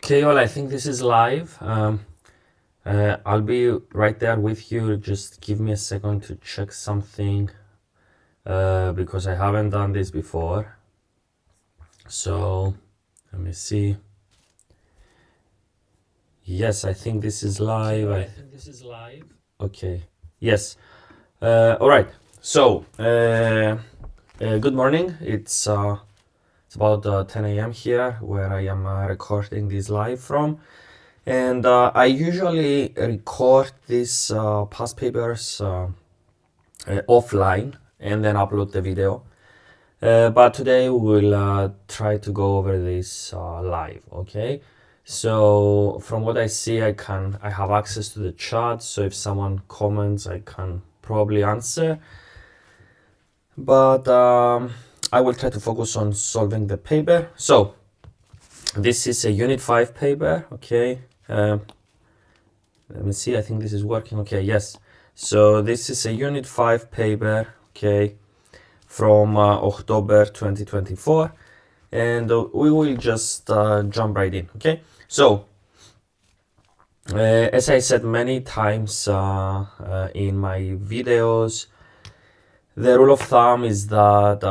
Okay, well, I think this is live. I'll be right there with you. Just give me a second to check something because I haven't done this before. So let me see. Yes, I think this is live. Okay. Yes. All right. So good morning. It's about 10 a.m. here where I am recording this live from. And I usually record these past papers offline and then upload the video. But today we'll try to go over this live, okay? So from what I see, I have access to the chat. So if someone comments, I can probably answer. But I will try to focus on solving the paper. So this is a Unit 5 paper, okay? Let me see, I think this is working. Okay, yes. So this is a Unit 5 paper, okay, from October 2024. And we will just jump right in, okay? So, as I said many times in my videos, the rule of thumb is that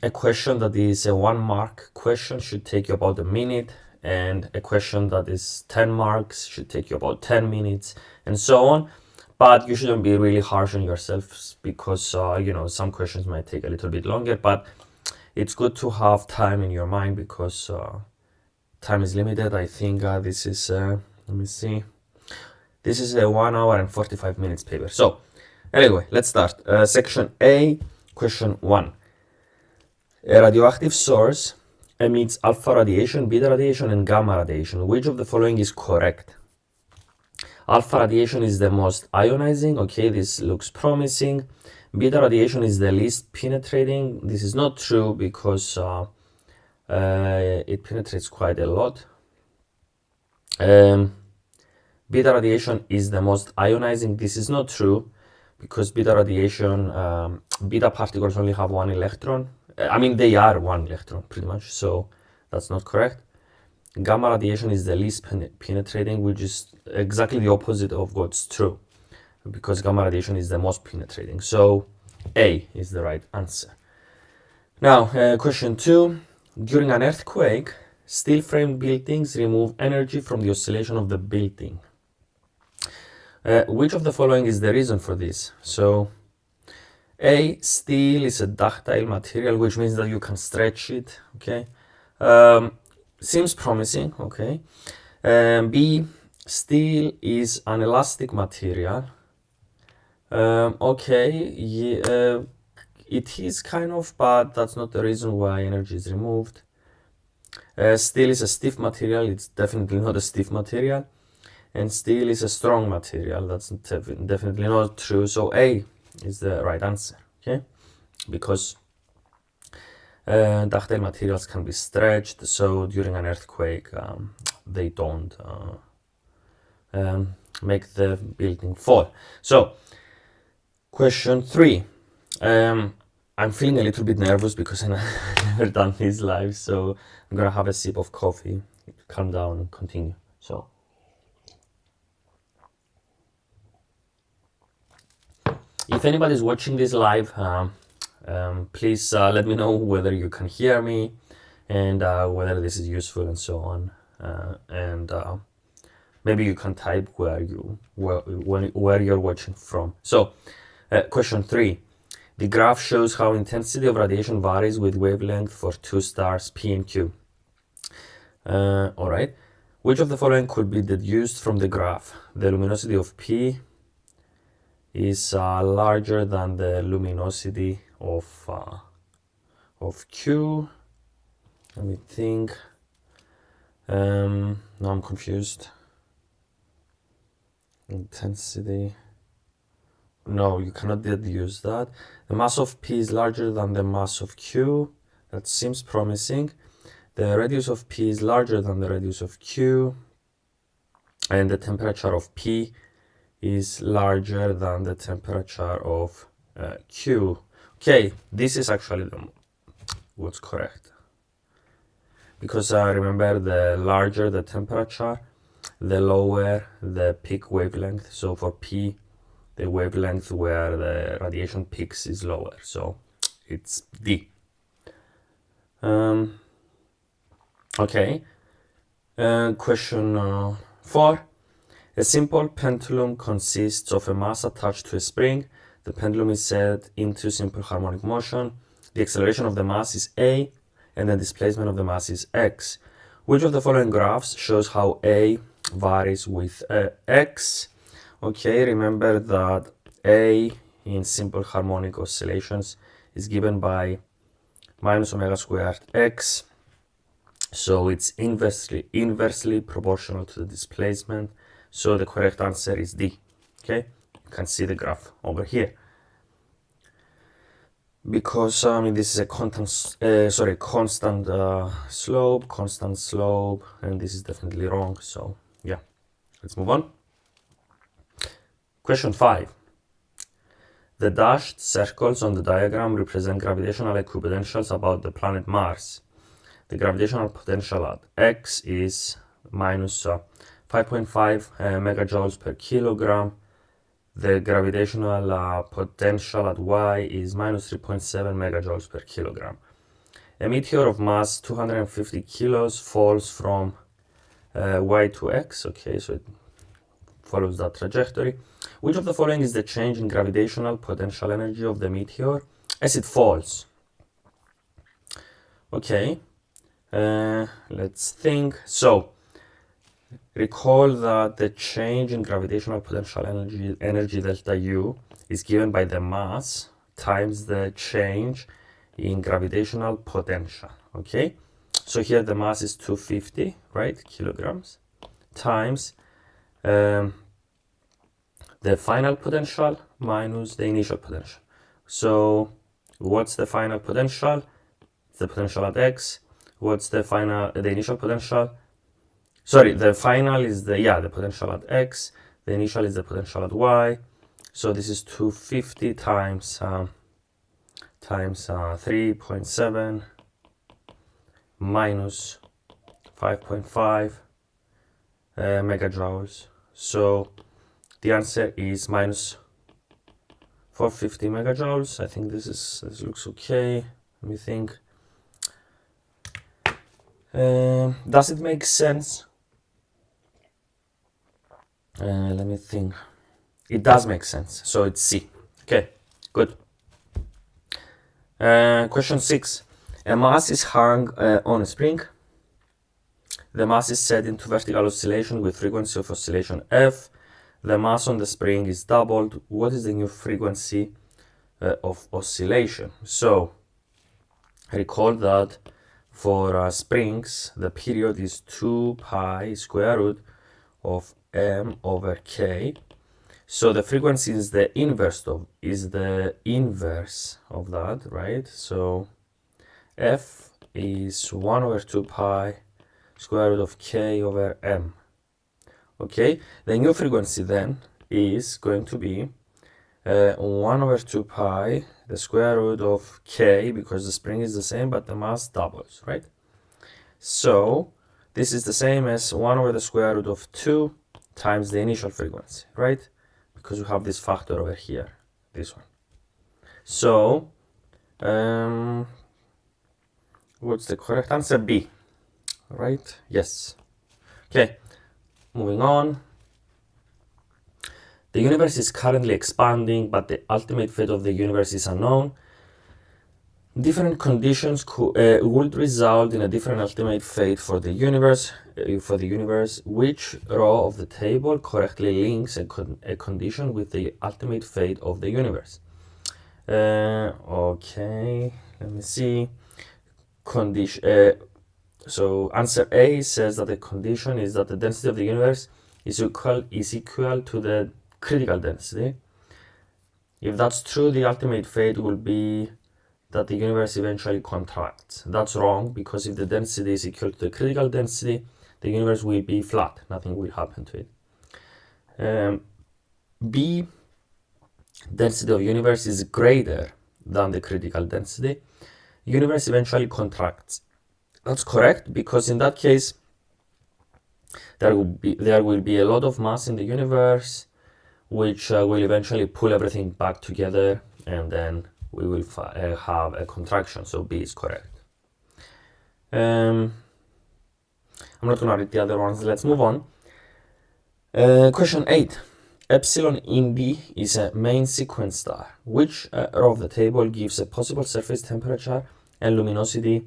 a question that is a 1 mark question should take you about a minute, and a question that is 10 marks should take you about 10 minutes, and so on. But you shouldn't be really harsh on yourself because, some questions might take a little bit longer, but it's good to have time in your mind because time is limited. I think this is, let me see, this is a 1 hour and 45 minutes paper. So anyway, let's start. Section A, question 1. A radioactive source emits alpha radiation, beta radiation, and gamma radiation. Which of the following is correct? Alpha radiation is the most ionizing. Okay, this looks promising. Beta radiation is the least penetrating. This is not true because it penetrates quite a lot. Beta radiation is the most ionizing. This is not true because beta radiation, beta particles only have 1 electron. I mean, they are 1 electron pretty much, so that's not correct. Gamma radiation is the least penetrating, which is exactly the opposite of what's true, because gamma radiation is the most penetrating. So A is the right answer. Now, question 2. During an earthquake, steel frame buildings remove energy from the oscillation of the building. Which of the following is the reason for this? So A, steel is a ductile material, which means that you can stretch it, okay? Seems promising, okay? B, steel is an elastic material. Okay, yeah, it is kind of, but that's not the reason why energy is removed. Steel is a stiff material. It's definitely not a stiff material. And steel is a strong material. That's definitely not true. So A is the right answer, okay? Because ductile materials can be stretched, so during an earthquake, they don't make the building fall. So, question 3. I'm feeling a little bit nervous because I've never done this live, so I'm gonna have a sip of coffee, calm down, and continue. So, if anybody's watching this live, please let me know whether you can hear me and whether this is useful and so on. And maybe you can type where you're watching from. So, question 3. The graph shows how intensity of radiation varies with wavelength for 2 stars P and Q. All right. Which of the following could be deduced from the graph? The luminosity of P is larger than the luminosity of Q. Let me think. Now I'm confused. Intensity. No, you cannot deduce that. The mass of P is larger than the mass of Q. That seems promising. The radius of P is larger than the radius of Q. And the temperature of P is larger than the temperature of Q. Okay, this is actually what's correct. because remember, the larger the temperature, the lower the peak wavelength. So for P, the wavelength where the radiation peaks is lower. So it's D. Okay. Question 4. A simple pendulum consists of a mass attached to a spring. The pendulum is set into simple harmonic motion. The acceleration of the mass is A, and the displacement of the mass is x. Which of the following graphs shows how A varies with x? Okay, remember that A in simple harmonic oscillations is given by minus omega squared x. So it's inversely proportional to the displacement. So the correct answer is D. Okay, you can see the graph over here. Because this is a constant slope, and this is definitely wrong. So yeah, let's move on. Question 5. The dashed circles on the diagram represent gravitational equipotentials about the planet Mars. The gravitational potential at x is minus 5.5 megajoules per kilogram. The gravitational potential at y is minus 3.7 megajoules per kilogram. A meteor of mass 250 kilos falls from y to x. Okay, so it follows that trajectory. Which of the following is the change in gravitational potential energy of the meteor as it falls? Okay, let's think. So recall that the change in gravitational potential energy delta U is given by the mass times the change in gravitational potential. Okay, so here the mass is 250, right, kilograms, times the final potential minus the initial potential. So what's the final potential? It's the potential at x. What's the initial potential? Sorry, the final is the potential at x. The initial is the potential at y. So this is 250 times 3.7 minus 5.5 megajoules. So the answer is minus 450 megajoules. I think this looks okay. Let me think. Does it make sense? Let me think. It does make sense. So it's C. Okay, good. Question 6. A mass is hung on a spring. The mass is set into vertical oscillation with frequency of oscillation f. The mass on the spring is doubled. What is the new frequency of oscillation? So recall that for springs, the period is 2 pi square root of m over k. So the frequency is the inverse of that, right? So f is 1 over 2 pi square root of k over m. Okay, the new frequency then is going to be 1 over 2 pi, the square root of k, because the spring is the same, but the mass doubles, right? So this is the same as 1 over the square root of 2 times the initial frequency, right? Because we have this factor over here, this one. So what's the correct answer? B, right? Yes. Okay, moving on. The universe is currently expanding, but the ultimate fate of the universe is unknown. Different conditions would result in a different ultimate fate for the universe. Which row of the table correctly links a condition with the ultimate fate of the universe? Okay, let me see. So answer A says that the condition is that the density of the universe is equal to the critical density. If that's true, the ultimate fate will be that the universe eventually contracts. That's wrong, because if the density is equal to the critical density, the universe will be flat. Nothing will happen to it. B, density of universe is greater than the critical density. Universe eventually contracts. That's correct, because in that case there will be a lot of mass in the universe, which will eventually pull everything back together, and then we will have a contraction. So B is correct. I'm not going to read the other ones. Let's move on. Question 8. Epsilon in B is a main sequence star. Which row of the table gives a possible surface temperature and luminosity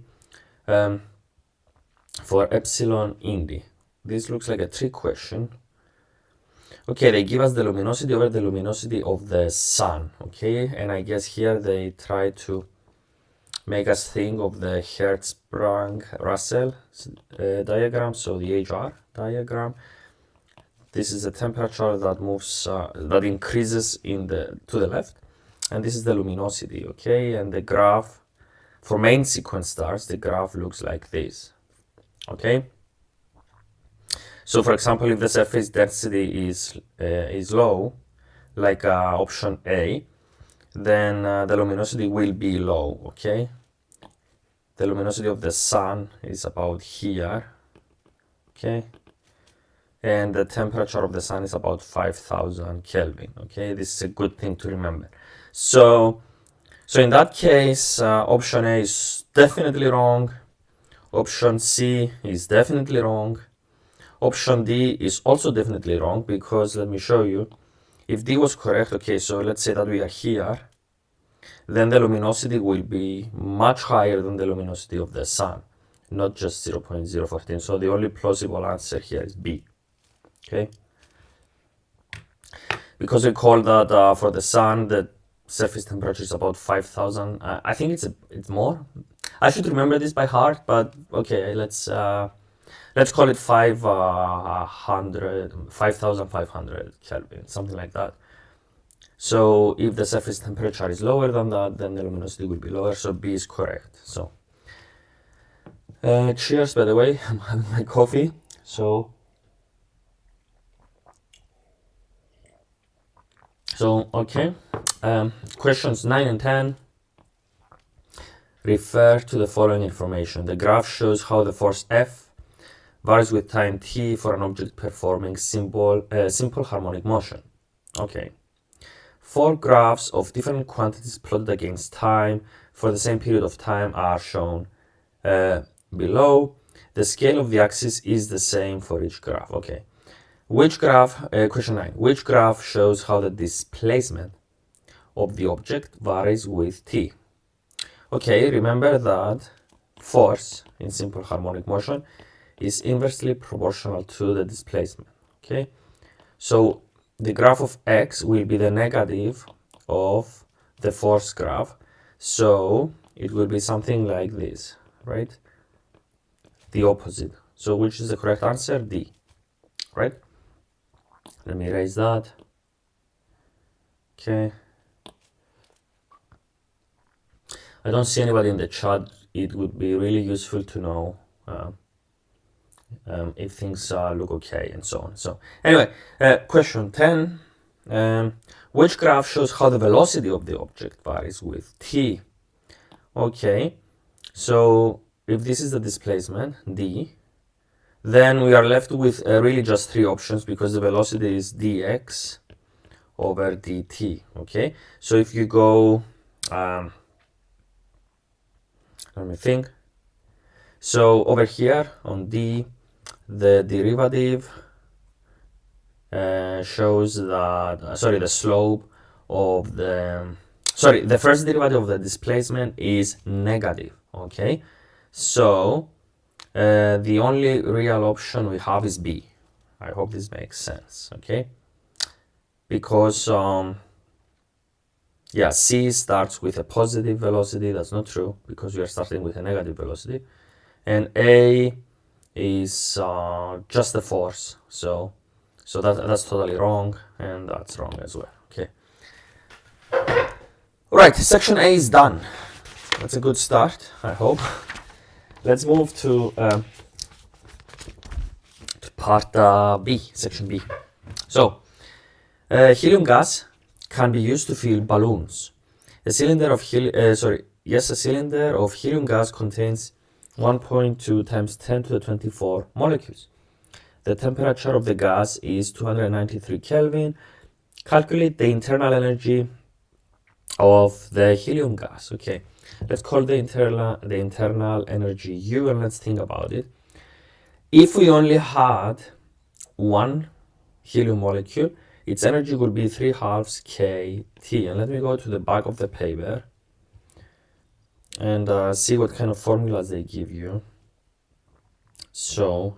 for epsilon in D? This looks like a trick question. Okay, they give us the luminosity over the luminosity of the sun, okay? And I guess here they try to make us think of the Hertzsprung-Russell diagram, so the HR diagram. This is a temperature that moves, that increases to the left, and this is the luminosity, okay? And the graph, for main sequence stars, the graph looks like this, okay? So, for example, if the surface density is low, like option A, then the luminosity will be low, okay? The luminosity of the sun is about here, okay? And the temperature of the sun is about 5,000 Kelvin, okay? This is a good thing to remember. So in that case, option A is definitely wrong. Option C is definitely wrong. Option D is also definitely wrong, because let me show you. If D was correct, okay, so let's say that we are here, then the luminosity will be much higher than the luminosity of the sun, not just 0.014. So the only plausible answer here is B, okay? Because we call that for the sun, the surface temperature is about 5,000. I think it's more. I should remember this by heart, but okay, let's call it 5,500 Kelvin, something like that. So if the surface temperature is lower than that, then the luminosity will be lower. So B is correct. So cheers, by the way. I'm having my coffee. So okay. Questions 9 and 10 refer to the following information. The graph shows how the force F varies with time t for an object performing simple harmonic motion. Okay. 4 graphs of different quantities plotted against time for the same period of time are shown below. The scale of the axis is the same for each graph. Okay. Which graph, question 9, which graph shows how the displacement of the object varies with t? Okay, remember that force in simple harmonic motion is inversely proportional to the displacement, okay? So the graph of x will be the negative of the force graph, so it will be something like this, right? The opposite. So which is the correct answer? D, right? Let me erase that. Okay. I don't see anybody in the chat. It would be really useful to know if things look okay and so on. So anyway, question 10. Which graph shows how the velocity of the object varies with t? Okay, so if this is the displacement, d, then we are left with really just 3 options, because the velocity is dx over dt, okay? So if you go, let me think. So over here on d, the derivative shows that, the slope of the first derivative of the displacement is negative, okay? So the only real option we have is B. I hope this makes sense, okay? Because yeah, C starts with a positive velocity. That's not true, because we are starting with a negative velocity, and A is just the force. So that's totally wrong, and that's wrong as well. Okay. All right, section A is done. That's a good start, I hope. Let's move to part B, section B. So helium gas can be used to fill balloons. A cylinder of helium gas contains 1.2 times 10 to the 24 molecules. The temperature of the gas is 293 Kelvin. Calculate the internal energy of the helium gas. Okay, let's call the internal energy U, and let's think about it. If we only had one helium molecule, its energy would be 3/2 kT. And let me go to the back of the paper and see what kind of formulas they give you. So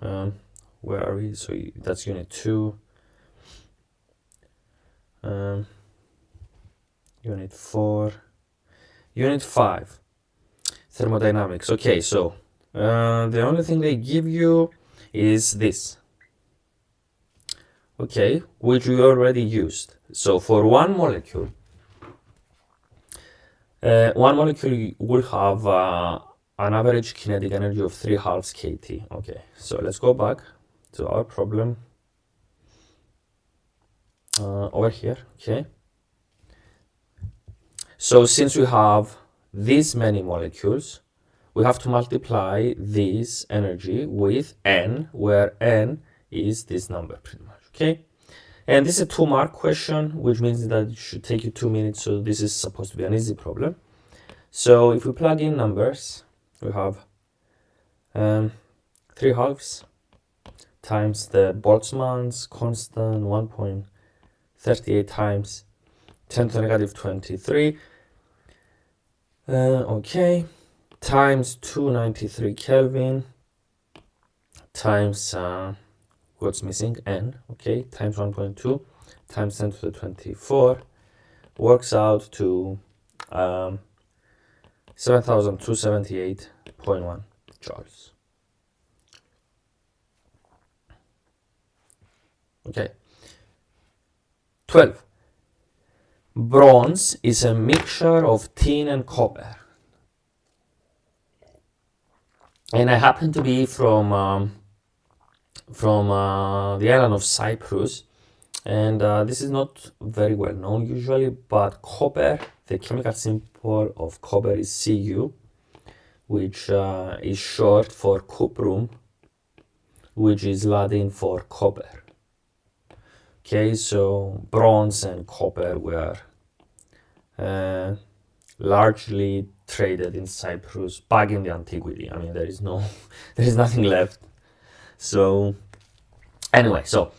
where are we? So that's unit 2, unit 4, unit 5, thermodynamics. Okay, so the only thing they give you is this, okay, which we already used. So for one molecule will have an average kinetic energy of 3/2 kT. Okay, so let's go back to our problem over here. Okay, so since we have this many molecules, we have to multiply this energy with n, where n is this number pretty much. Okay, and this is a 2-mark question, which means that it should take you 2 minutes, so this is supposed to be an easy problem. So if we plug in numbers, we have 3/2 times the Boltzmann's constant, 1.38 times 10 to the negative 23, okay, times 293 Kelvin, times what's missing, n, okay, times 1.2 times 10 to the 24, works out to 7,278.1 joules. Okay. 12. Bronze is a mixture of tin and copper. And I happen to be from the island of Cyprus, and this is not very well known usually, but copper, the chemical symbol of copper is Cu, which is short for cuprum, which is Latin for copper. Okay, so bronze and copper were largely traded in Cyprus back in the antiquity. I mean, there is nothing left. So anyway, so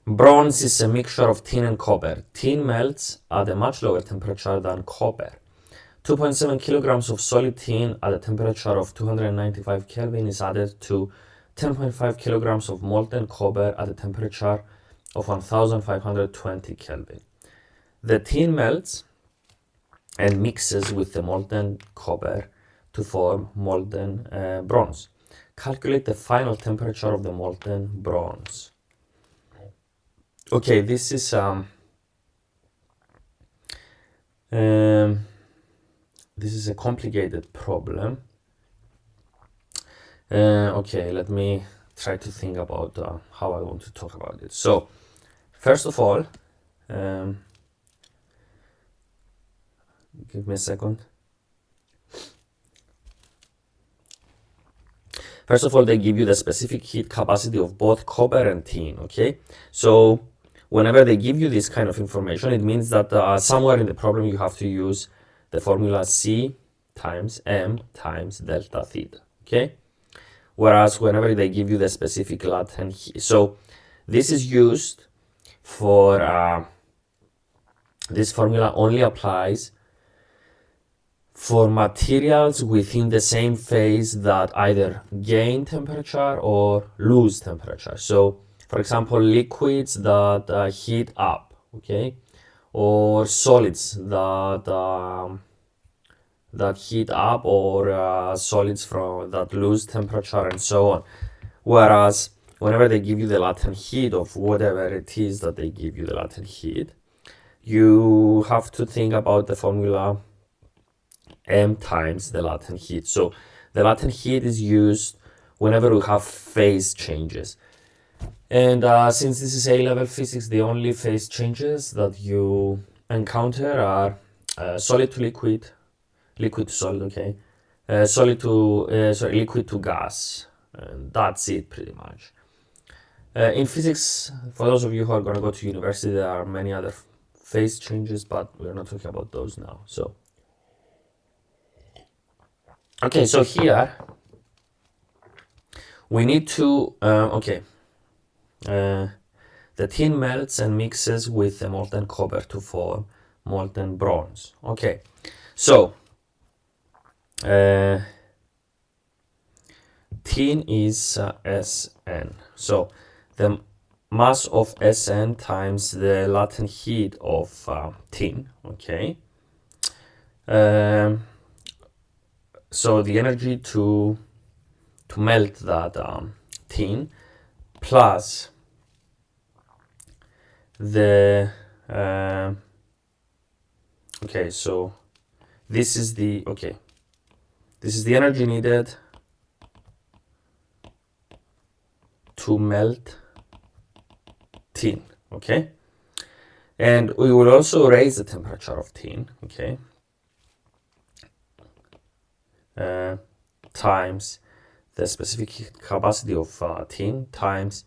bronze is a mixture of tin and copper. Tin melts at a much lower temperature than copper. 2.7 kilograms of solid tin at a temperature of 295 Kelvin is added to 10.5 kilograms of molten copper at a temperature of 1520 Kelvin. The tin melts and mixes with the molten copper to form molten bronze. Calculate the final temperature of the molten bronze. Okay, this is a complicated problem. Okay, let me try to think about how I want to talk about it. So, first of all, give me a second. First of all, they give you the specific heat capacity of both copper and tin, okay? So whenever they give you this kind of information, it means that somewhere in the problem you have to use the formula C times M times delta theta, okay? Whereas whenever they give you the specific latent heat, so this is used for, this formula only applies for materials within the same phase that either gain temperature or lose temperature. So, for example, liquids that heat up, okay, or solids that heat up, or solids that lose temperature, and so on. Whereas whenever they give you the latent heat of whatever it is that they give you the latent heat, you have to think about the formula M times the latent heat. So the latent heat is used whenever we have phase changes. And since this is A-level physics, the only phase changes that you encounter are solid to liquid, liquid to solid, okay, liquid to gas. And that's it pretty much. In physics, for those of you who are going to go to university, there are many other phase changes, but we're not talking about those now. So, okay, so here we need to, the tin melts and mixes with the molten copper to form molten bronze. Okay, so tin is Sn. So the mass of Sn times the latent heat of tin. Okay. So the energy to melt that tin plus the so this is the energy needed to melt tin. Okay, and we will also raise the temperature of tin. Okay, times the specific capacity of tin times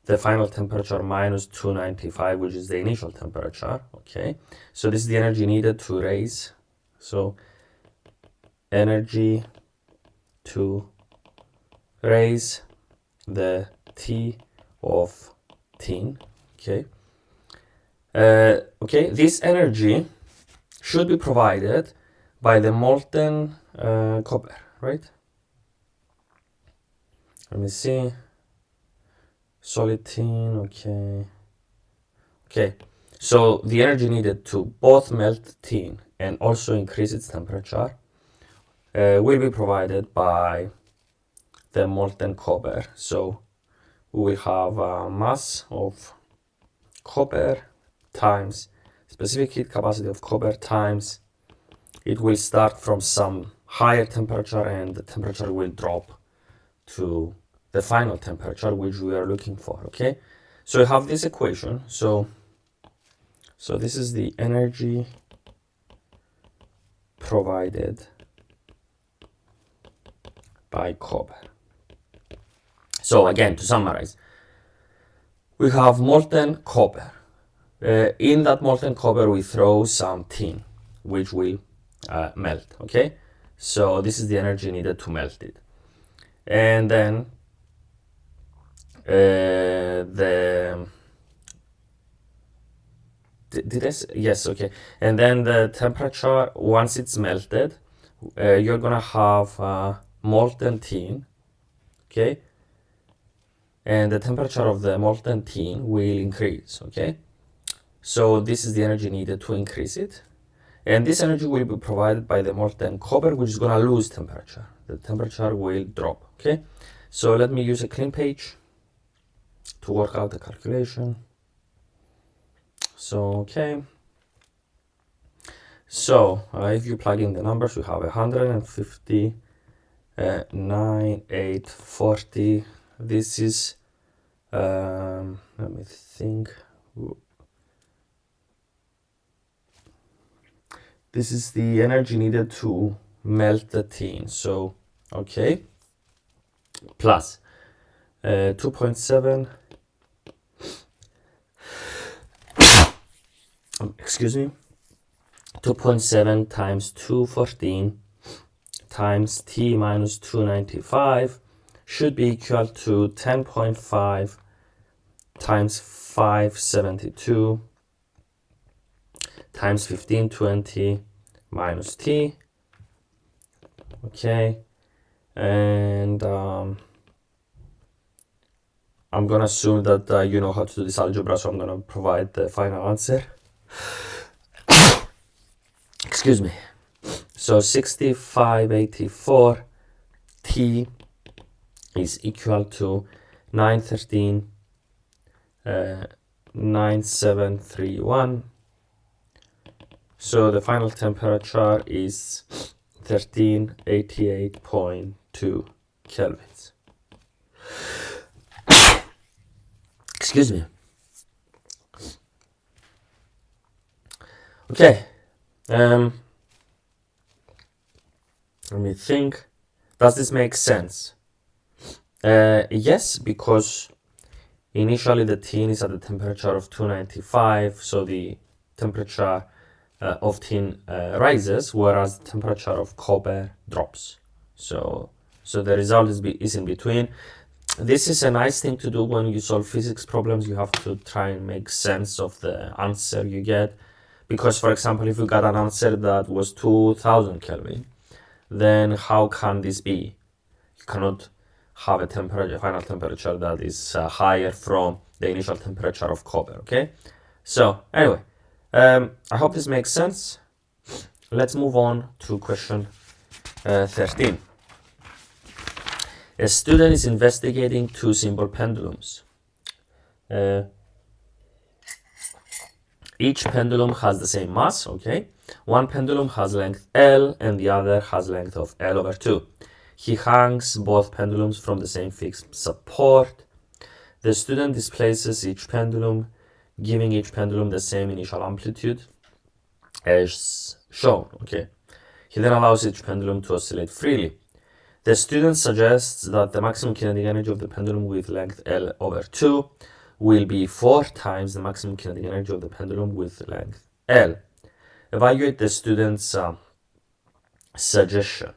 the final temperature minus 295, which is the initial temperature. Okay, so this is the energy needed to raise. So energy to raise the T of tin. Okay. This energy should be provided by the molten copper, right? Let me see. Solid tin, okay. So the energy needed to both melt tin and also increase its temperature will be provided by the molten copper. So we will have a mass of copper times specific heat capacity of copper times, it will start from some higher temperature and the temperature will drop to the final temperature which we are looking for. Okay, so you have this equation. So this is the energy provided by copper. So again, to summarize, we have molten copper. In that molten copper we throw some tin which will melt. Okay, so this is the energy needed to melt it, and then yes, okay, and then the temperature once it's melted, you're gonna have molten tin. Okay, and the temperature of the molten tin will increase. Okay, so this is the energy needed to increase it, and this energy will be provided by the molten copper, which is gonna lose temperature. The temperature will drop. Okay, so let me use a clean page to work out the calculation. So okay, so if you plug in the numbers, we have 150, 9,840. This is let me think. This is the energy needed to melt the tin. So okay, plus 2.7. Excuse me. 2.7 times 214 times T minus 295 should be equal to 10.5 times 572 times 1520 minus T. Okay, and I'm gonna assume that you know how to do this algebra, so I'm gonna provide the final answer. Excuse me. So 6584 T is equal to 913 9731. So the final temperature is 1388.2 kelvins. Excuse me. Okay. Let me think. Does this make sense? Yes, because initially the tin is at the temperature of 295, so the temperature of tin rises, whereas the temperature of copper drops. So the result is in between. This is a nice thing to do when you solve physics problems. You have to try and make sense of the answer you get. Because, for example, if you got an answer that was 2000 Kelvin, then how can this be? You cannot have a final temperature that is higher from the initial temperature of copper, okay? So, anyway, I hope this makes sense. Let's move on to question 13. A student is investigating two simple pendulums. Each pendulum has the same mass, okay? One pendulum has length L and the other has length of L over 2. He hangs both pendulums from the same fixed support. The student displaces each pendulum, giving each pendulum the same initial amplitude as shown, okay? He then allows each pendulum to oscillate freely. The student suggests that the maximum kinetic energy of the pendulum with length L over 2 will be 4 times the maximum kinetic energy of the pendulum with length L. Evaluate the student's suggestion.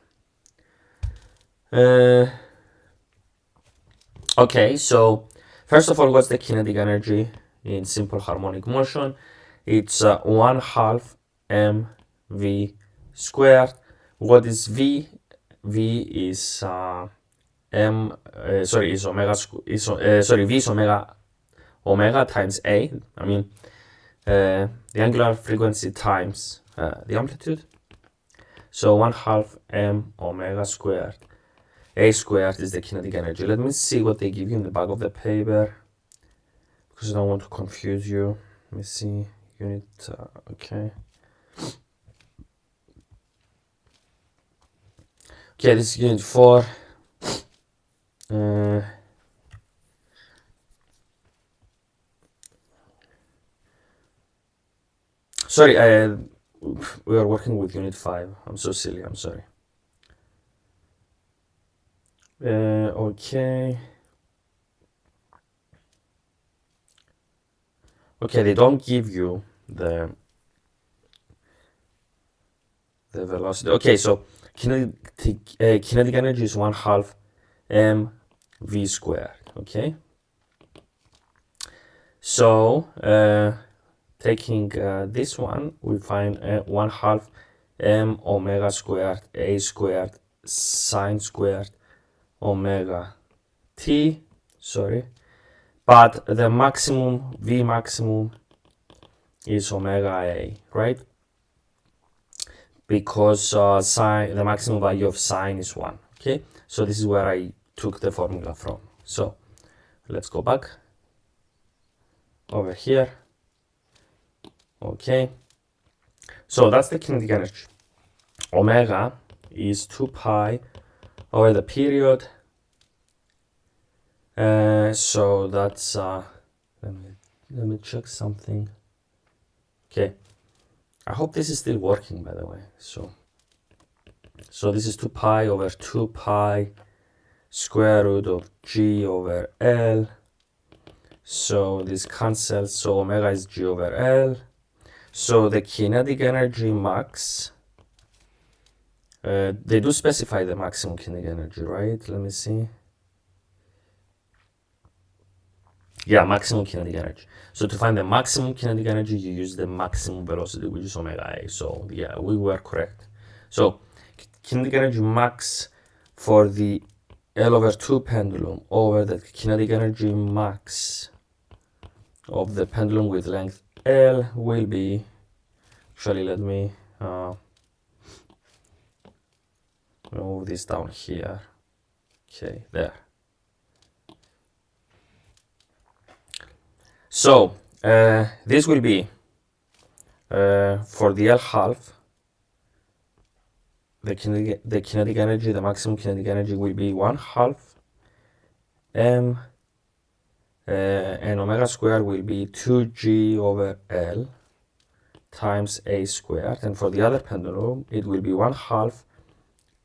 Okay, so first of all, what's the kinetic energy in simple harmonic motion? It's 1/2 mv squared. What is v? V is is omega. V is omega times a. I mean the angular frequency times the amplitude. So 1/2 m omega squared. A squared is the kinetic energy. Let me see what they give you in the back of the paper, because I don't want to confuse you. Let me see. Unit, okay. Okay, this is unit 4. Sorry, we are working with unit 5. I'm so silly, I'm sorry. Okay. Okay, they don't give you the velocity. Okay, so kinetic energy is 1/2 mv squared, okay? So, taking this one, we find 1/2 m omega squared a squared sine squared omega t, sorry, but the maximum, v maximum, is omega a, right? Because the maximum value of sine is 1, okay? So this is where I took the formula from. So let's go back over here. Okay, so that's the kinetic energy. Omega is 2 pi over the period. So that's let me check something. Okay, I hope this is still working, by the way. So this is 2 pi over 2 pi square root of g over L. So this cancels, so omega is g over L. So the kinetic energy max, they do specify the maximum kinetic energy, right? Let me see. Yeah, maximum kinetic energy. So to find the maximum kinetic energy, you use the maximum velocity, which is omega a. So yeah, we were correct. So kinetic energy max for the L over 2 pendulum over the kinetic energy max of the pendulum with length L will be, actually let me move this down here. Okay, there. So this will be for the L half, the kinetic energy, the maximum kinetic energy will be 1/2 m and omega squared will be 2g over L times a squared, and for the other pendulum it will be 1/2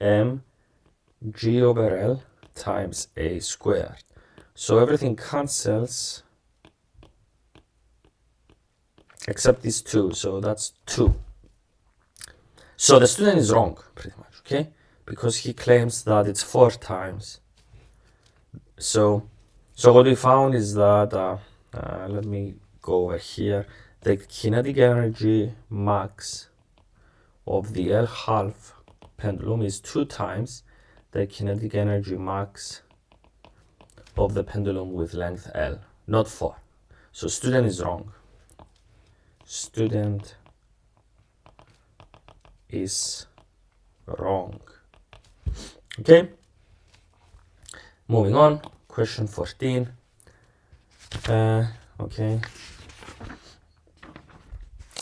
mg over L times a squared. So everything cancels except these two, so that's 2. So the student is wrong, pretty much, okay? Because he claims that it's 4 times. So what we found is that, let me go over here, the kinetic energy max of the L half pendulum is 2 times the kinetic energy max of the pendulum with length L, not 4. So student is wrong. Student is wrong. Okay, moving on, question 14. Okay,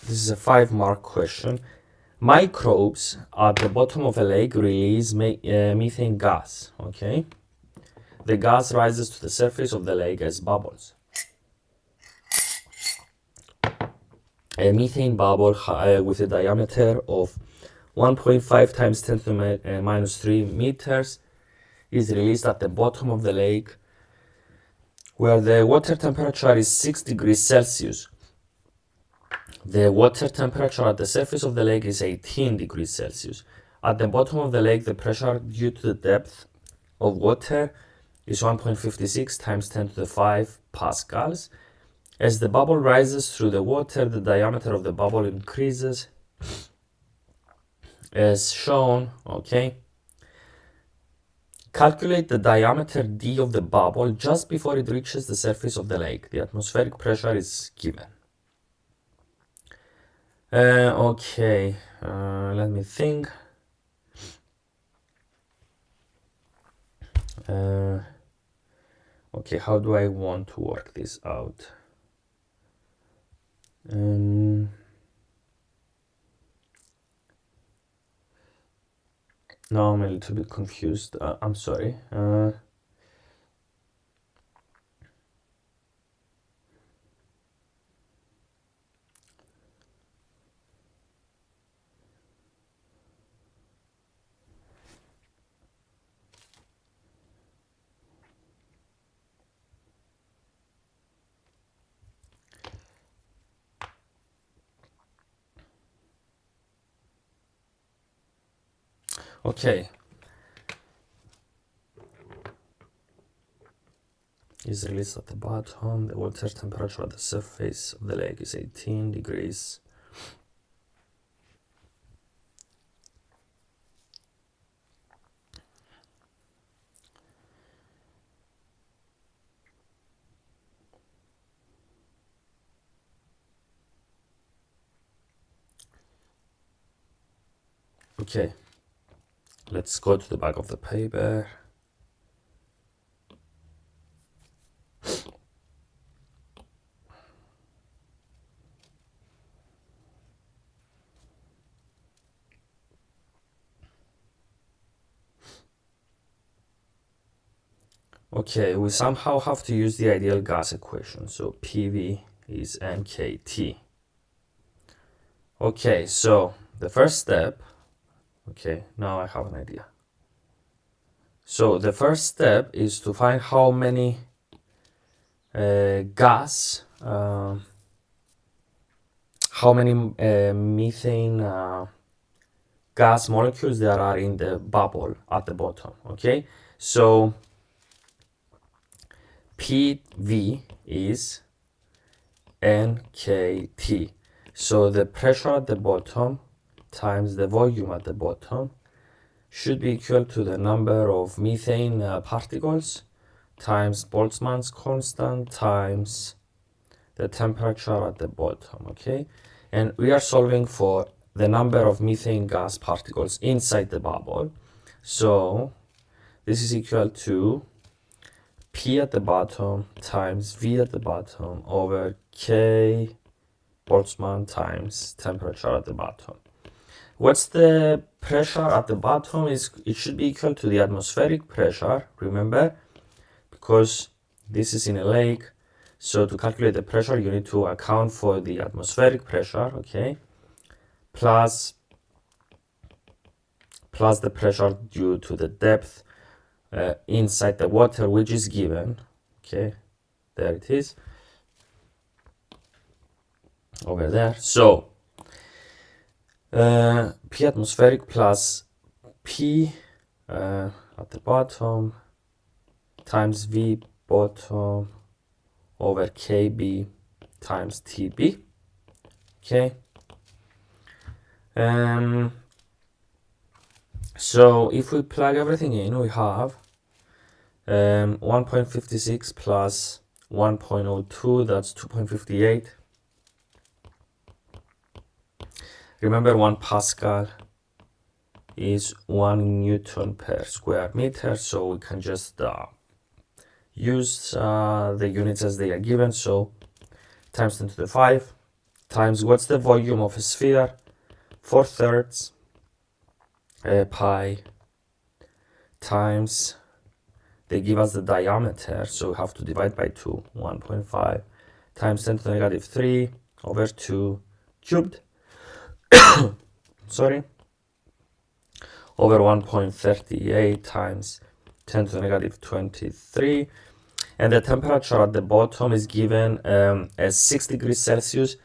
this is a 5-mark question. Microbes at the bottom of a lake release methane gas. Okay, the gas rises to the surface of the lake as bubbles. A methane bubble with a diameter of 1.5 times 10 to the minus 3 meters is released at the bottom of the lake, where the water temperature is 6 degrees Celsius. The water temperature at the surface of the lake is 18 degrees Celsius. At the bottom of the lake, the pressure due to the depth of water is 1.56 times 10 to the 5 pascals. As the bubble rises through the water, the diameter of the bubble increases, as shown. Okay. Calculate the diameter d of the bubble just before it reaches the surface of the lake. The atmospheric pressure is given. Okay, let me think. Okay, how do I want to work this out? Now I'm a little bit confused. I'm sorry. Okay. Is released at the bottom. The water temperature at the surface of the lake is 18 degrees. Okay, let's go to the back of the paper. Okay, we somehow have to use the ideal gas equation. So PV is nKT. Okay, so the first step, okay, now I have an idea. So the first step is to find how many methane gas molecules there are in the bubble at the bottom. Okay, so PV is nKT. So the pressure at the bottom times the volume at the bottom should be equal to the number of methane particles times Boltzmann's constant times the temperature at the bottom. Okay, and we are solving for the number of methane gas particles inside the bubble. So this is equal to P at the bottom times V at the bottom over K Boltzmann times temperature at the bottom. What's the pressure at the bottom? It should be equal to the atmospheric pressure, remember, because this is in a lake. So to calculate the pressure, you need to account for the atmospheric pressure, okay, plus plus the pressure due to the depth inside the water, which is given. Okay, there it is over there. So P atmospheric plus P at the bottom times V bottom over KB times TB. Okay. So if we plug everything in, we have 1.56 plus 1.02, that's 2.58. Remember, 1 Pascal is 1 Newton per square meter, so we can just use the units as they are given. So times 10 to the 5 times, what's the volume of a sphere? 4/3 pi times, they give us the diameter, so we have to divide by 2, 1.5 times 10 to the negative 3 over 2 cubed, sorry, over 1.38 times 10 to the negative 23. And the temperature at the bottom is given as 6 degrees Celsius.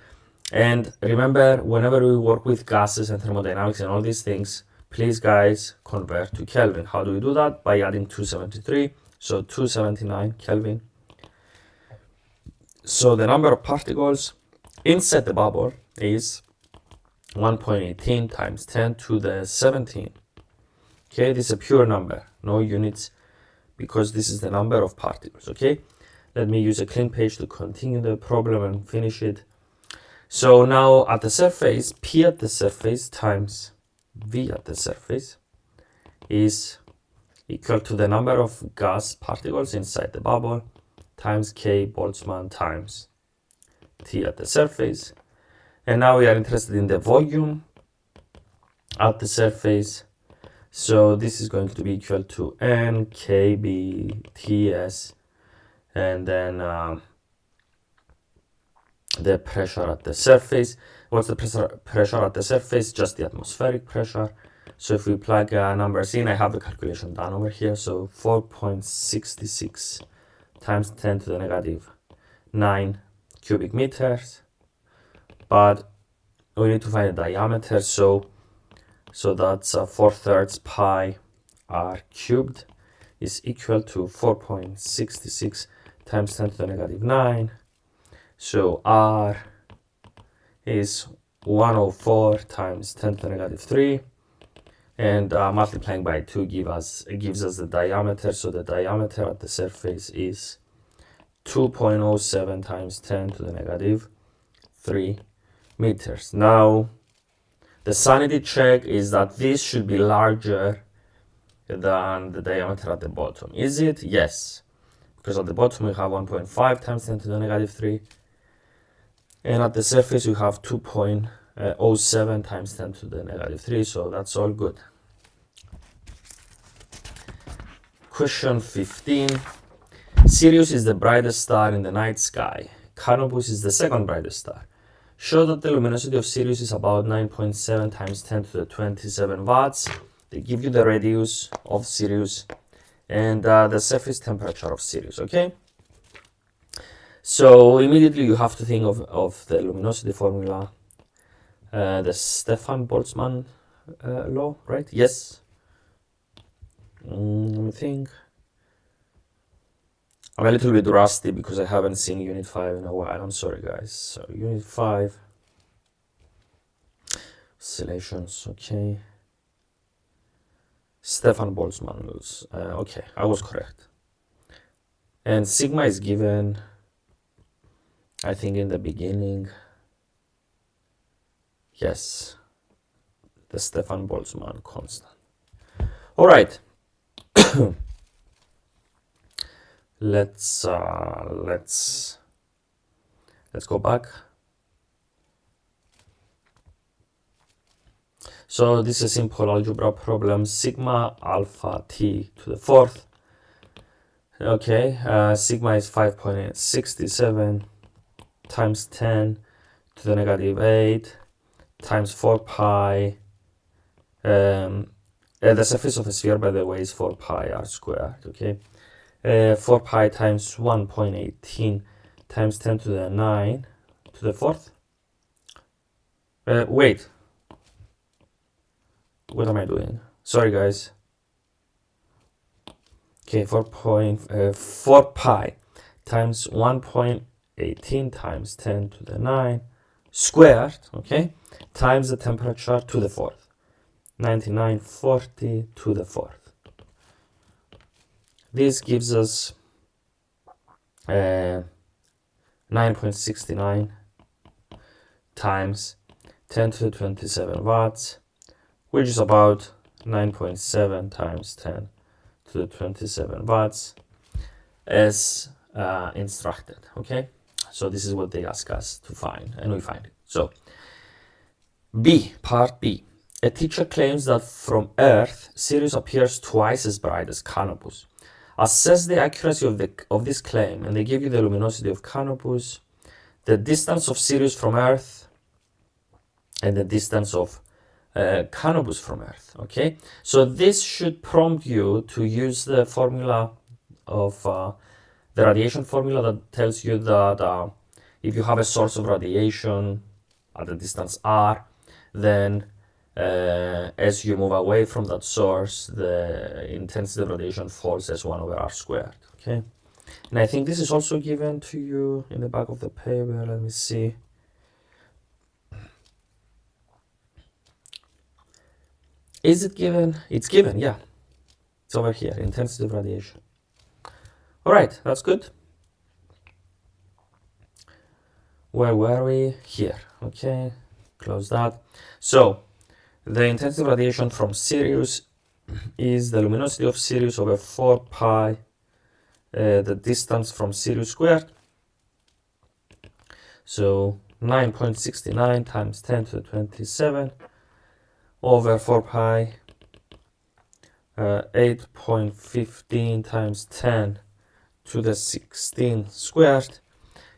And remember, whenever we work with gases and thermodynamics and all these things, please guys convert to Kelvin. How do we do that? By adding 273, so 279 Kelvin. So the number of particles inside the bubble is 1.18 times 10 to the 17. Okay, this is a pure number, no units, because this is the number of particles. Okay, let me use a clean page to continue the problem and finish it. So now at the surface, P at the surface times V at the surface is equal to the number of gas particles inside the bubble times K Boltzmann times T at the surface. And now we are interested in the volume at the surface. So this is going to be equal to N KB TS, and then the pressure at the surface. What's the pressure at the surface? Just the atmospheric pressure. So if we plug numbers in, I have the calculation done over here. So 4.66 times 10 to the negative 9 cubic meters. But we need to find the diameter. So that's 4/3 pi r cubed is equal to 4.66 times 10 to the negative 9. So r is 104 times 10 to the negative 3, and multiplying by 2 gives us the diameter. So the diameter at the surface is 2.07 times 10 to the negative 3 meters. Now the sanity check is that this should be larger than the diameter at the bottom. Is it? Yes, because at the bottom we have 1.5 times 10 to the negative 3, and at the surface we have 2.07 times 10 to the negative 3, so that's all good. Question 15. Sirius is the brightest star in the night sky. Canopus is the second brightest star. Show that the luminosity of Sirius is about 9.7 times 10 to the 27 watts. They give you the radius of Sirius and the surface temperature of Sirius, okay? So immediately you have to think of the luminosity formula, the Stefan Boltzmann law, right? Yes. Let me think. I'm a little bit rusty because I haven't seen Unit 5 in a while. I'm sorry, guys. So Unit 5, oscillations, okay. Stefan Boltzmann, okay, I was correct. And sigma is given, I think, in the beginning. Yes, the Stefan Boltzmann constant. All right. Let's go back. So this is a simple algebra problem. Sigma alpha t to the 4th. Okay, sigma is 5.67 times 10 to the negative 8 times 4 pi The surface of a sphere, by the way, is 4 pi r squared, okay? 4 pi times 1.18 times 10 to the 9 to the 4th. Wait. What am I doing? Sorry, guys. Okay, 4 pi times 1.18 times 10 to the 9 squared, okay, times the temperature to the 4th. 9940 to the 4th. This gives us 9.69 times 10 to the 27 watts, which is about 9.7 times 10 to the 27 watts as instructed, okay? So this is what they ask us to find, and we find it. So part B. A teacher claims that from Earth, Sirius appears twice as bright as Canopus. Assess the accuracy of this claim, and they give you the luminosity of Canopus, the distance of Sirius from Earth, and the distance of Canopus from Earth, okay? So this should prompt you to use the formula of the radiation formula that tells you that if you have a source of radiation at a distance r, then as you move away from that source, the intensity of radiation falls as 1 over r squared, okay? And I think this is also given to you in the back of the paper. Let me see. Is it given? It's given, yeah. It's over here, intensity of radiation. All right, that's good. Where were we? Here, okay, close that. So the intensity of radiation from Sirius is the luminosity of Sirius over 4 pi, the distance from Sirius squared. So 9.69 times 10 to the 27 over 4 pi, 8.15 times 10 to the 16 squared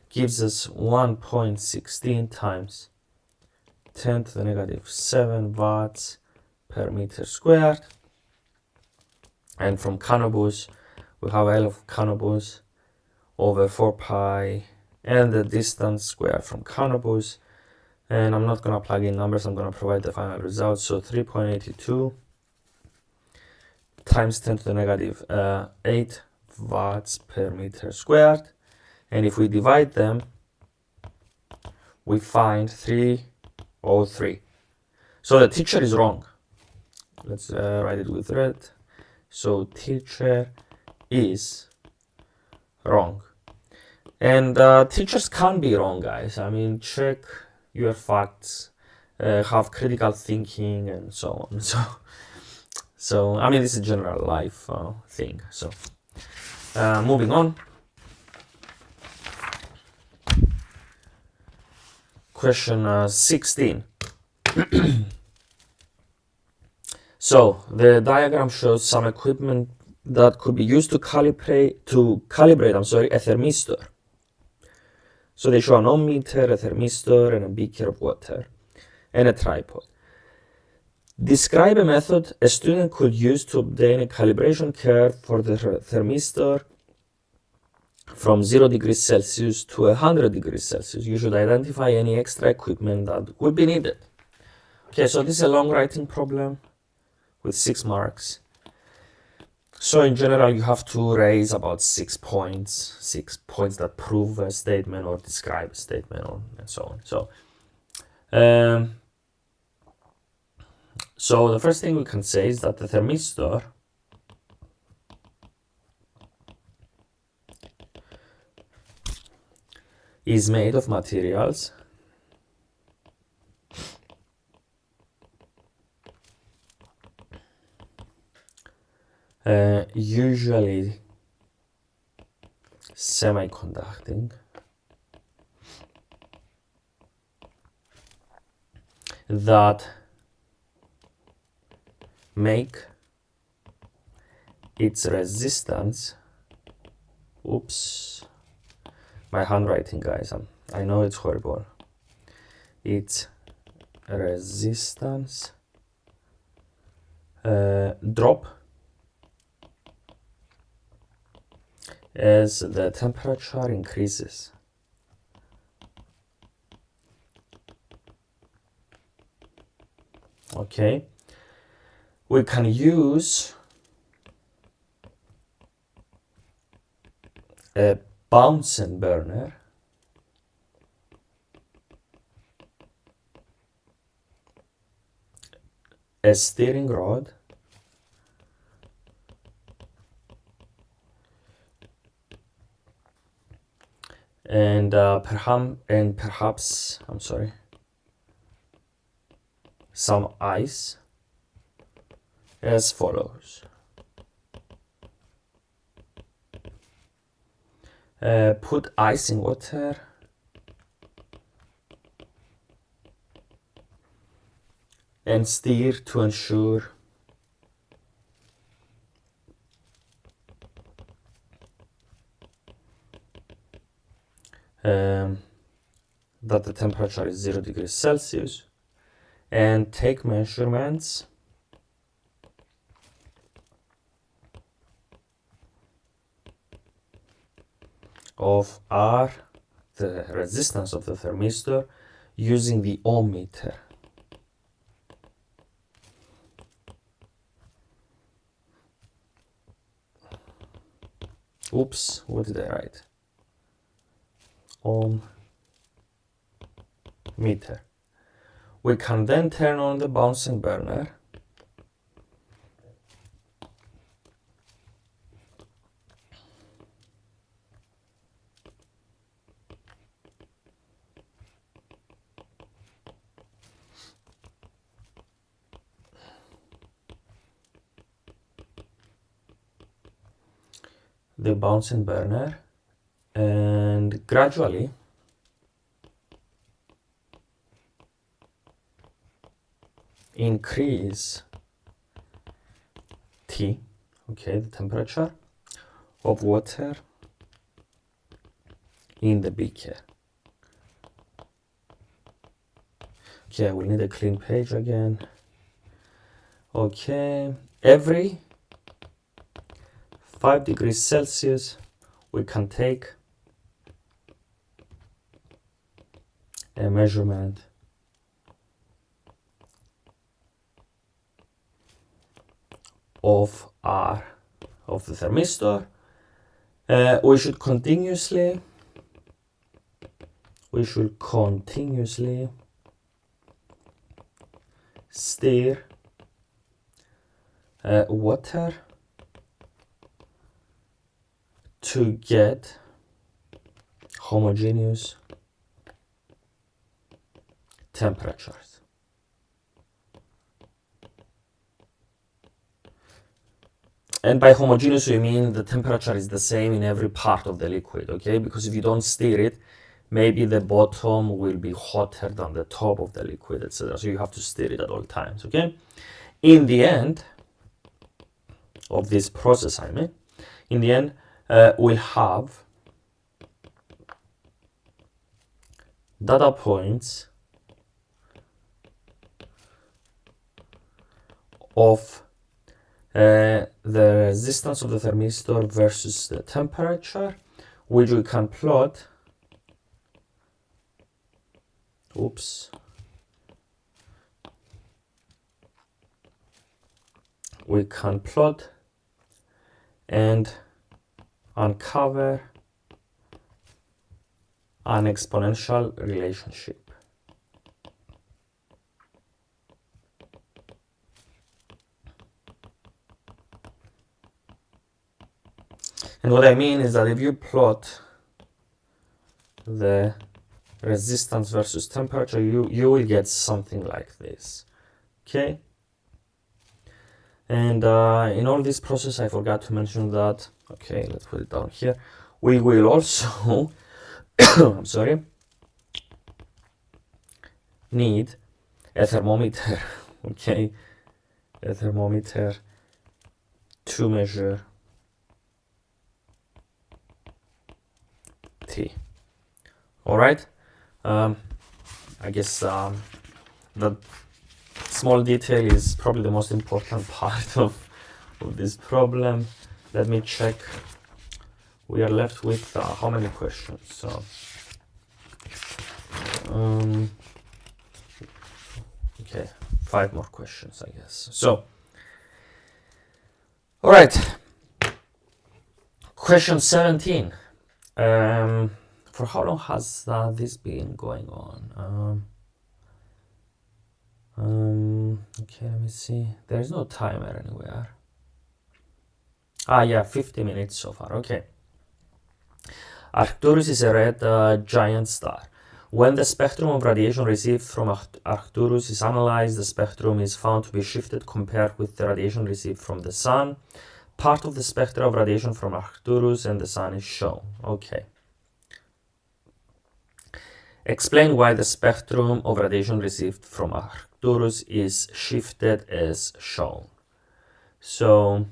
gives us 1.16 times 10 to the negative 7 watts per meter squared. And from Canopus, we have L of Canopus over 4 pi and the distance squared from Canopus. And I'm not going to plug in numbers, I'm going to provide the final result. So 3.82 times 10 to the negative 8 watts per meter squared. And if we divide them, we find 303. So the teacher is wrong. Let's write it with red. So teacher is wrong. And teachers can be wrong, guys. I mean, check your facts, have critical thinking, and so on. So I mean, this is a general life thing. So moving on. Question 16. So the diagram shows some equipment that could be used to calibrate a thermistor. So they show an ohm meter, a thermistor, and a beaker of water, and a tripod. Describe a method a student could use to obtain a calibration curve for the thermistor from 0 degrees Celsius to 100 degrees Celsius. You should identify any extra equipment that would be needed. Okay, so this is a long writing problem with 6 marks. So in general, you have to raise about 6 points that prove a statement or describe a statement and so on. So the first thing we can say is that the thermistor is made of materials usually semiconducting that make its resistance, oops, my handwriting, guys, I know it's horrible, its resistance drop as the temperature increases. Okay, we can use a Bunsen burner a steering rod and perhaps some ice as follows. Put ice in water and stir to ensure that the temperature is 0 degrees Celsius, and take measurements of R, the resistance of the thermistor, using the ohm meter. Oops, what did I write? Ohm meter. We can then turn on the Bunsen burner and gradually increase T, okay, the temperature of water in the beaker. Okay, we'll need a clean page again. Okay, every 5 degrees Celsius we can take a measurement of R of the thermistor. We should continuously stir water to get homogeneous temperatures. And by homogeneous we mean the temperature is the same in every part of the liquid, okay? Because if you don't stir it, maybe the bottom will be hotter than the top of the liquid, etc. So you have to stir it at all times, okay? In the end of this process, we'll have data points of the resistance of the thermistor versus the temperature, which we can plot. We can plot and uncover an exponential relationship. And what I mean is that if you plot the resistance versus temperature, you will get something like this, okay? And in all this process, I forgot to mention that, okay, let's put it down here. We will also, need a thermometer, okay? A thermometer to measure T. All right, I guess that's small detail is probably the most important part of this problem. Let me check. We are left with how many questions? So, okay, 5 more questions, I guess. So, all right. Question 17. For how long has this been going on? Okay, let me see. There's no timer anywhere. Yeah, 50 minutes so far. Okay. Arcturus is a red giant star. When the spectrum of radiation received from Arcturus is analyzed, the spectrum is found to be shifted compared with the radiation received from the Sun. Part of the spectra of radiation from Arcturus and the Sun is shown. Okay. Explain why the spectrum of radiation received from Arcturus is shifted as shown. So,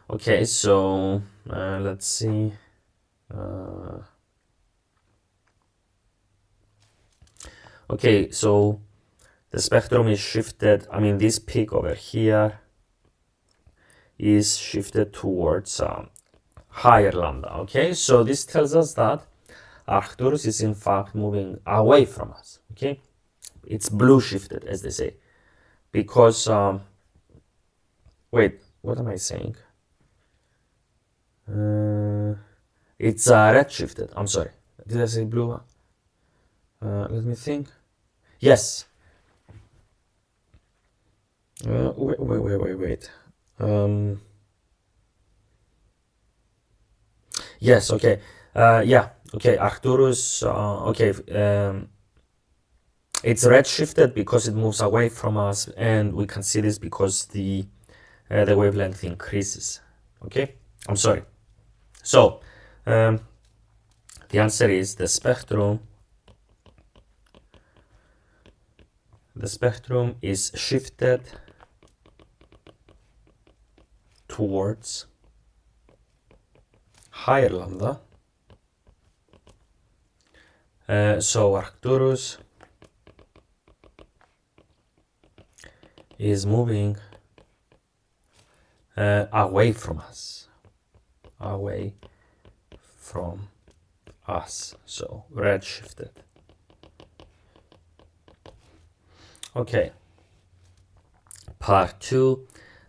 okay, so let's see. Okay, so the spectrum is shifted. I mean, this peak over here is shifted towards higher lambda. Okay, so this tells us that Arcturus is in fact moving away from us. Okay, it's blue shifted, as they say, because wait, what am I saying? It's red shifted. I'm sorry, did I say blue? Let me think. Yes. Wait. Yes. Okay. Yeah. Okay. Arcturus. Okay. It's red shifted because it moves away from us, and we can see this because the wavelength increases. Okay. I'm sorry. So the answer is the spectrum. The spectrum is shifted towards higher lambda. So Arcturus is moving away from us. Away from us. So red shifted. Okay. Part 2.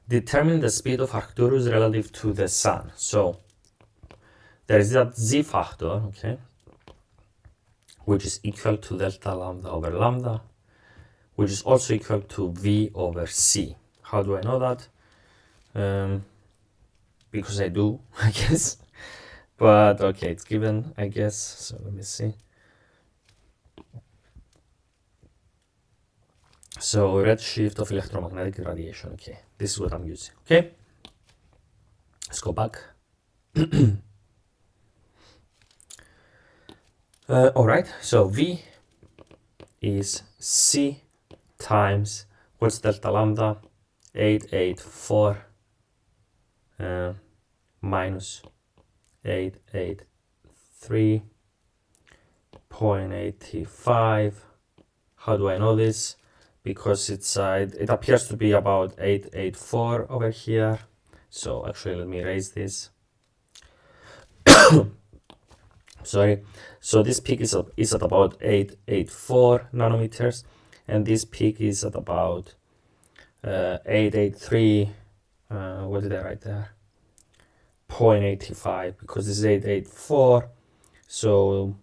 Determine the speed of Arcturus relative to the Sun. So there is that z factor, okay, which is equal to delta lambda over lambda, which is also equal to v over c. How do I know that? Because I do, I guess. But okay, it's given, I guess. So let me see. So redshift of electromagnetic radiation. Okay, this is what I'm using. Okay, let's go back. All right, so V is C times, what's delta lambda? 884 minus 883.85. How do I know this? Because it's it appears to be about 884 over here. So actually, let me erase this. Sorry. So this peak is at about 884 nanometers, and this peak is at about 883. What did I write there? 0.85, because this is 884. So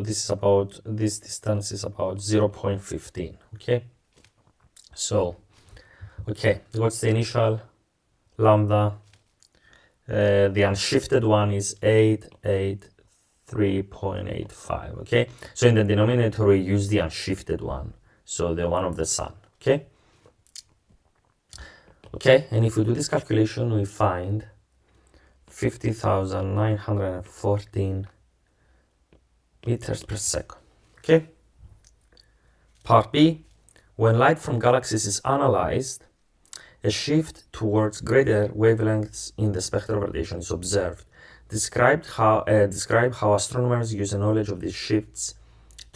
this is about, this distance is about 0.15. Okay. So okay, what's the initial lambda? The unshifted one is 883.85. Okay, so in the denominator we use the unshifted one, so the one of the Sun. Okay. Okay, and if we do this calculation, we find 50,914 meters per second. Okay. Part B. When light from galaxies is analyzed, a shift towards greater wavelengths in the spectral radiation is observed. Describe how astronomers use a knowledge of these shifts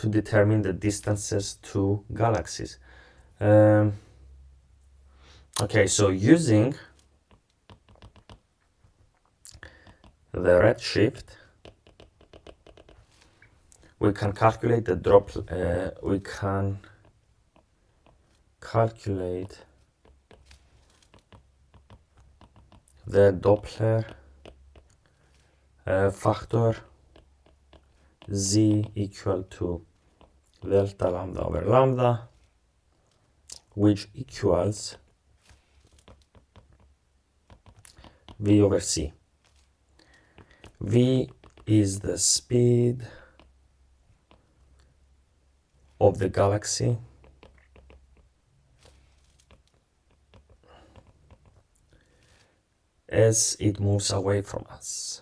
to determine the distances to galaxies. Okay, so using the redshift, we can calculate the Doppler factor z equal to delta lambda over lambda, which equals v over c. V is the speed of the galaxy as it moves away from us.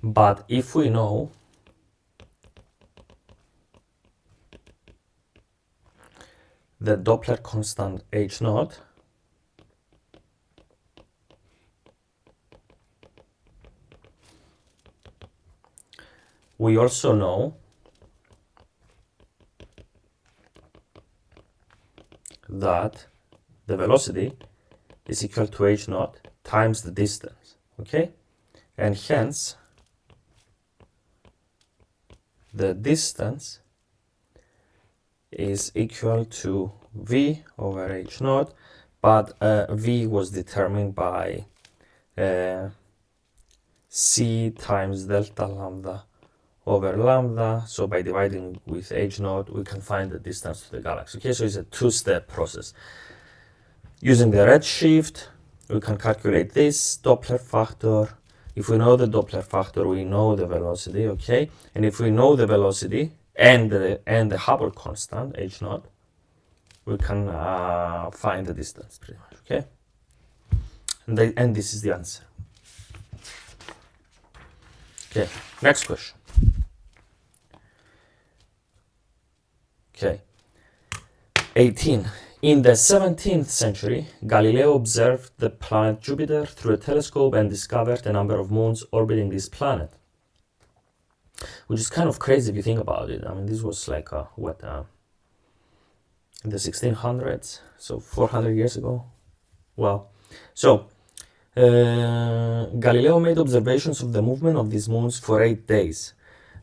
But if we know the Doppler constant h naught, we also know that the velocity is equal to h naught times the distance, okay? And hence, the distance is equal to v over h naught, but v was determined by c times delta lambda over lambda. So by dividing with h naught, we can find the distance to the galaxy. Okay, so it's a two-step process. Using the redshift, we can calculate this Doppler factor. If we know the Doppler factor, we know the velocity, okay? And if we know the velocity and the Hubble constant, h naught, we can find the distance pretty much, okay? And this is the answer. Okay, next question. Okay, 18. In the 17th century, Galileo observed the planet Jupiter through a telescope and discovered a number of moons orbiting this planet, which is kind of crazy if you think about it. I mean, this was like, in the 1600s, so 400 years ago. Wow. So, Galileo made observations of the movement of these moons for 8 days.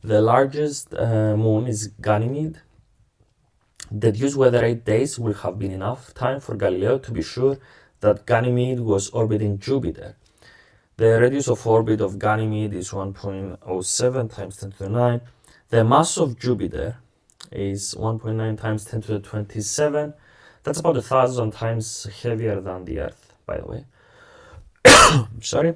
The largest moon is Ganymede. Deduce whether 8 days will have been enough time for Galileo to be sure that Ganymede was orbiting Jupiter. The radius of orbit of Ganymede is 1.07 times 10 to the 9. The mass of Jupiter is 1.9 times 10 to the 27. That's about 1,000 times heavier than the Earth, by the way. Sorry.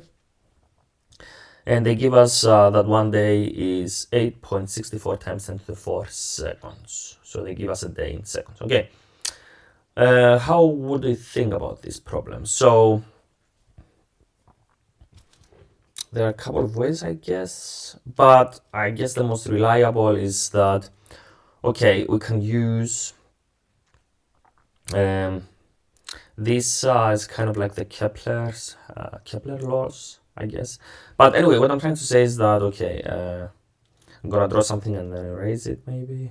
And they give us that one day is 8.64 times 10 to the 4 seconds. So they give us a day in seconds. Okay. How would they think about this problem? So there are a couple of ways, I guess. But I guess the most reliable is that, okay, we can use this is kind of like the Kepler laws, I guess. But anyway, what I'm trying to say is that, okay, I'm gonna draw something and then erase it maybe.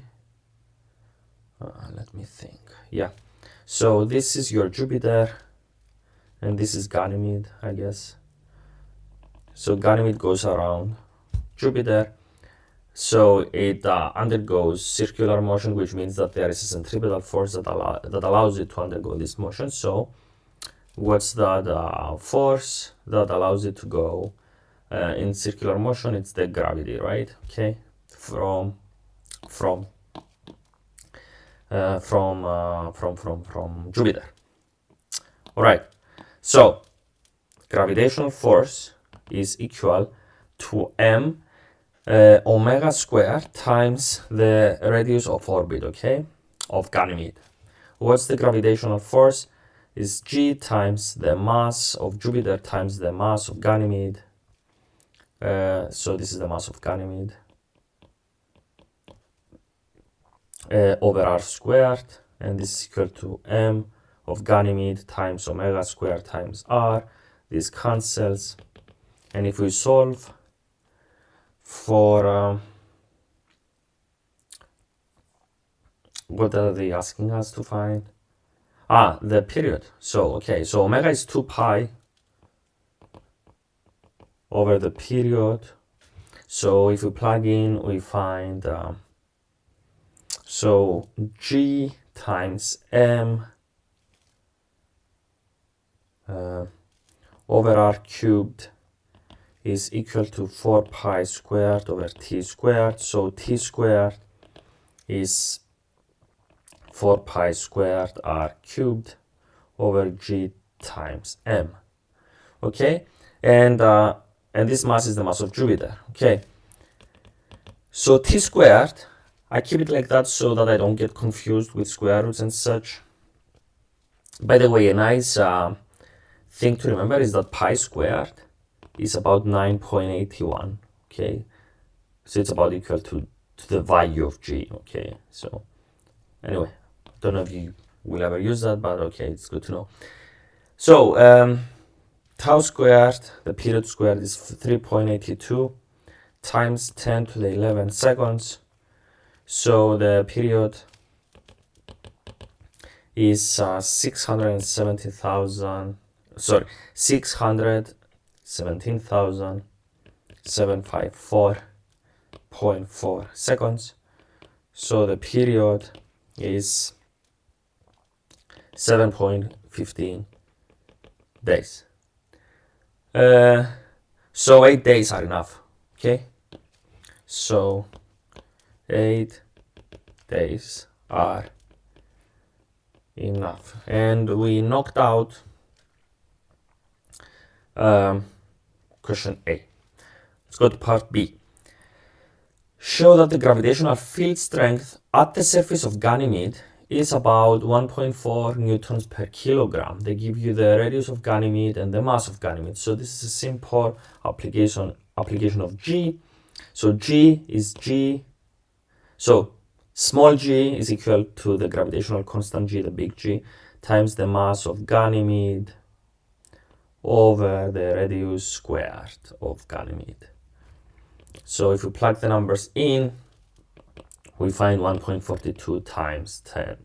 Let me think. Yeah. So this is your Jupiter and this is Ganymede, I guess. So Ganymede goes around Jupiter. So it undergoes circular motion, which means that there is a centripetal force that allows it to undergo this motion. So what's that force that allows it to go in circular motion? It's the gravity, right? Okay, from Jupiter. All right. So gravitational force is equal to m omega squared times the radius of orbit, okay, of Ganymede. What's the gravitational force? Is g times the mass of Jupiter times the mass of Ganymede. So this is the mass of Ganymede over r squared, and this is equal to m of Ganymede times omega squared times r. this cancels. And if we solve for what are they asking us to find? The period. So okay, so omega is 2 pi over the period. So if we plug in, we find so g times m over r cubed is equal to 4 pi squared over t squared. So t squared is 4 pi squared r cubed over g times m. Okay, and this mass is the mass of Jupiter. Okay, so t squared, I keep it like that so that I don't get confused with square roots and such. By the way, a nice thing to remember is that pi squared is about 9.81. Okay, so it's about equal to the value of g. Okay, so anyway, don't know if you will ever use that, but okay, it's good to know. So tau squared, the period squared, is 3.82 times 10 to the 11 seconds. So the period is 617,754.4 seconds. So the period is 7.15 days. So 8 days are enough. Okay, so 8 days are enough, and we knocked out question A. Let's go to part B. Show that the gravitational field strength at the surface of Ganymede is about 1.4 newtons per kilogram. They give you the radius of Ganymede and the mass of Ganymede. So this is a simple application of G. So G is G. So small g is equal to the gravitational constant G, the big G, times the mass of Ganymede over the radius squared of Ganymede. So if we plug the numbers in, we find 1.42 times 10.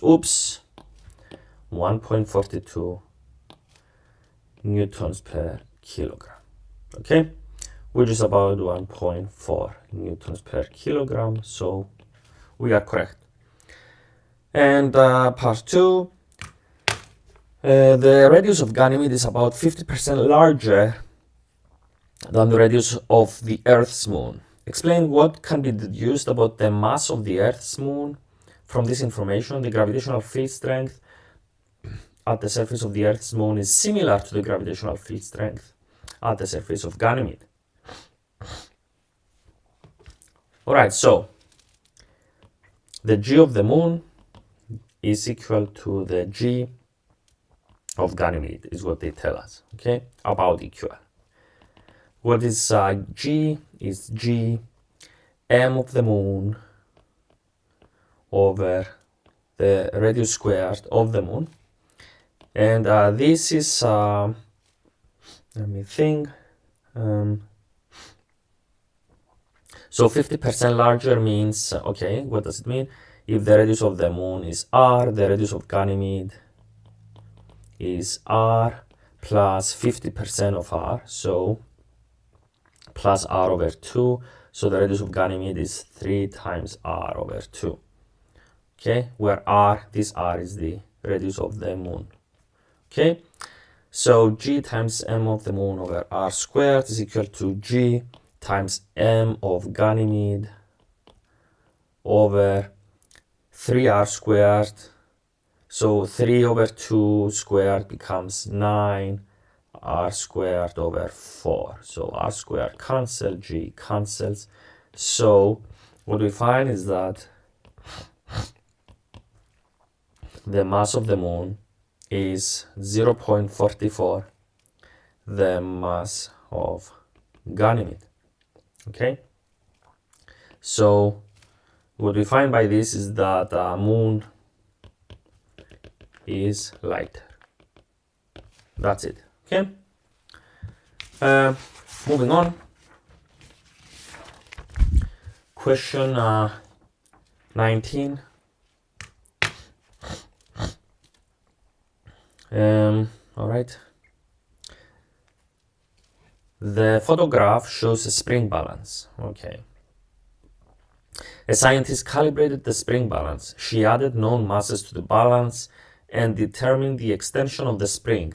Oops, 1.42 newtons per kilogram. Okay, which is about 1.4 newtons per kilogram. So we are correct. And part 2, the radius of Ganymede is about 50% larger than the radius of the Earth's moon. Explain what can be deduced about the mass of the Earth's moon from this information. The gravitational field strength at the surface of the Earth's moon is similar to the gravitational field strength at the surface of Ganymede. Alright, so the G of the moon is equal to the G of Ganymede, is what they tell us, okay, about equal. What is G is G m of the moon over the radius squared of the moon. And this is, let me think, so 50% larger means, okay, what does it mean? If the radius of the moon is r, the radius of Ganymede is r plus 50% of r, so plus r over 2, so the radius of Ganymede is 3 times r over 2. Okay, where r, this r is the radius of the moon. Okay, so G times m of the moon over r squared is equal to G times m of Ganymede over 3r squared. So 3 over 2 squared becomes 9, r squared over 4. So r squared cancel, G cancels. So what we find is that the mass of the moon is 0.44 the mass of Ganymede. Okay, so what we find by this is that the moon is lighter. That's it. Okay, Moving on. Question 19. All right. The photograph shows a spring balance. Okay. A scientist calibrated the spring balance. She added known masses to the balance and determined the extension of the spring.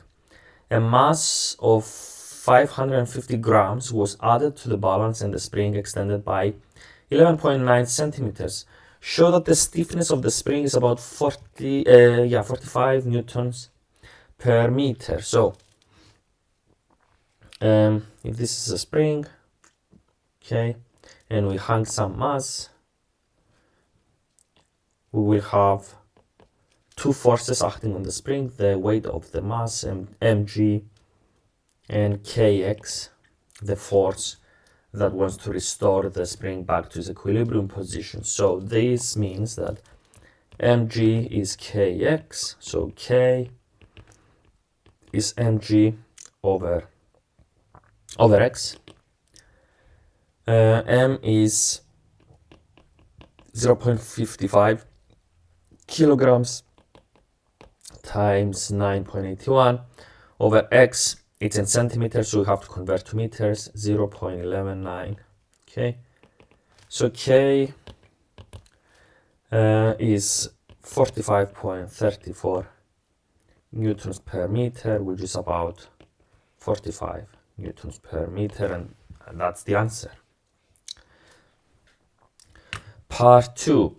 A mass of 550 grams was added to the balance and the spring extended by 11.9 centimeters. Show that the stiffness of the spring is about 45 newtons per meter. So, if this is a spring, okay, and we hang some mass, we will have two forces acting on the spring, the weight of the mass, mg, and kx, the force that wants to restore the spring back to its equilibrium position. So this means that mg is kx, so k is mg over x. M is 0.55 kilograms times 9.81 over x. It's in centimeters, so we have to convert to meters. 0.119. Okay, so k is 45.34 newtons per meter, which is about 45 newtons per meter, and that's the answer. Part 2.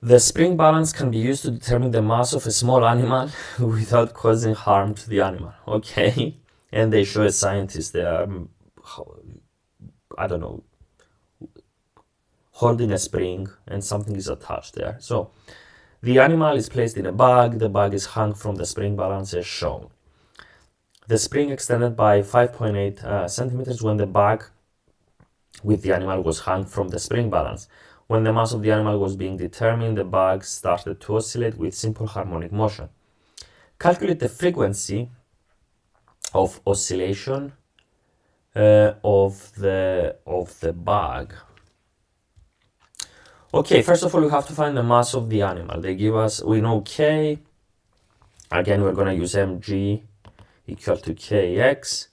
The spring balance can be used to determine the mass of a small animal without causing harm to the animal. Okay, and they show a scientist there, I don't know, holding a spring and something is attached there. So the animal is placed in a bag. The bag is hung from the spring balance as shown. The spring extended by 5.8 centimeters when the bag with the animal was hung from the spring balance. When the mass of the animal was being determined, the bag started to oscillate with simple harmonic motion. Calculate the frequency of oscillation of the bag. Okay, first of all, we have to find the mass of the animal. They give us, we know k. Again, we're going to use mg equal to kx.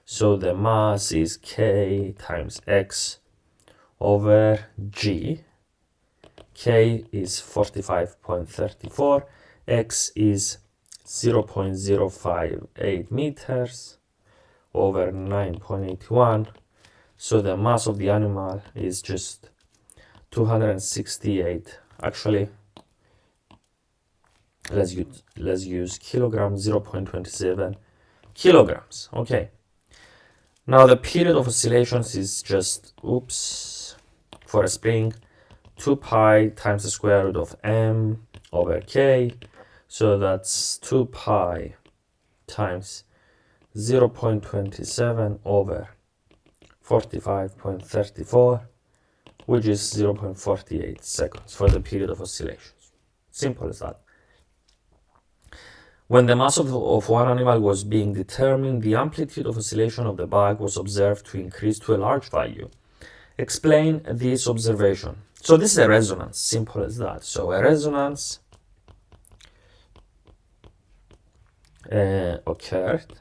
So the mass is k times x over g. K is 45.34. X is 0.058 meters over 9.81. So the mass of the animal is just 268. Actually, let's use kilograms, 0.27 kilograms. Okay. Now the period of oscillations is just, for a spring, 2 pi times the square root of m over k. So that's 2 pi times 0.27 over 45.34, which is 0.48 seconds for the period of oscillations. Simple as that. When the mass of one animal was being determined, the amplitude of oscillation of the bag was observed to increase to a large value. Explain this observation. So this is a resonance, simple as that. So a resonance occurred.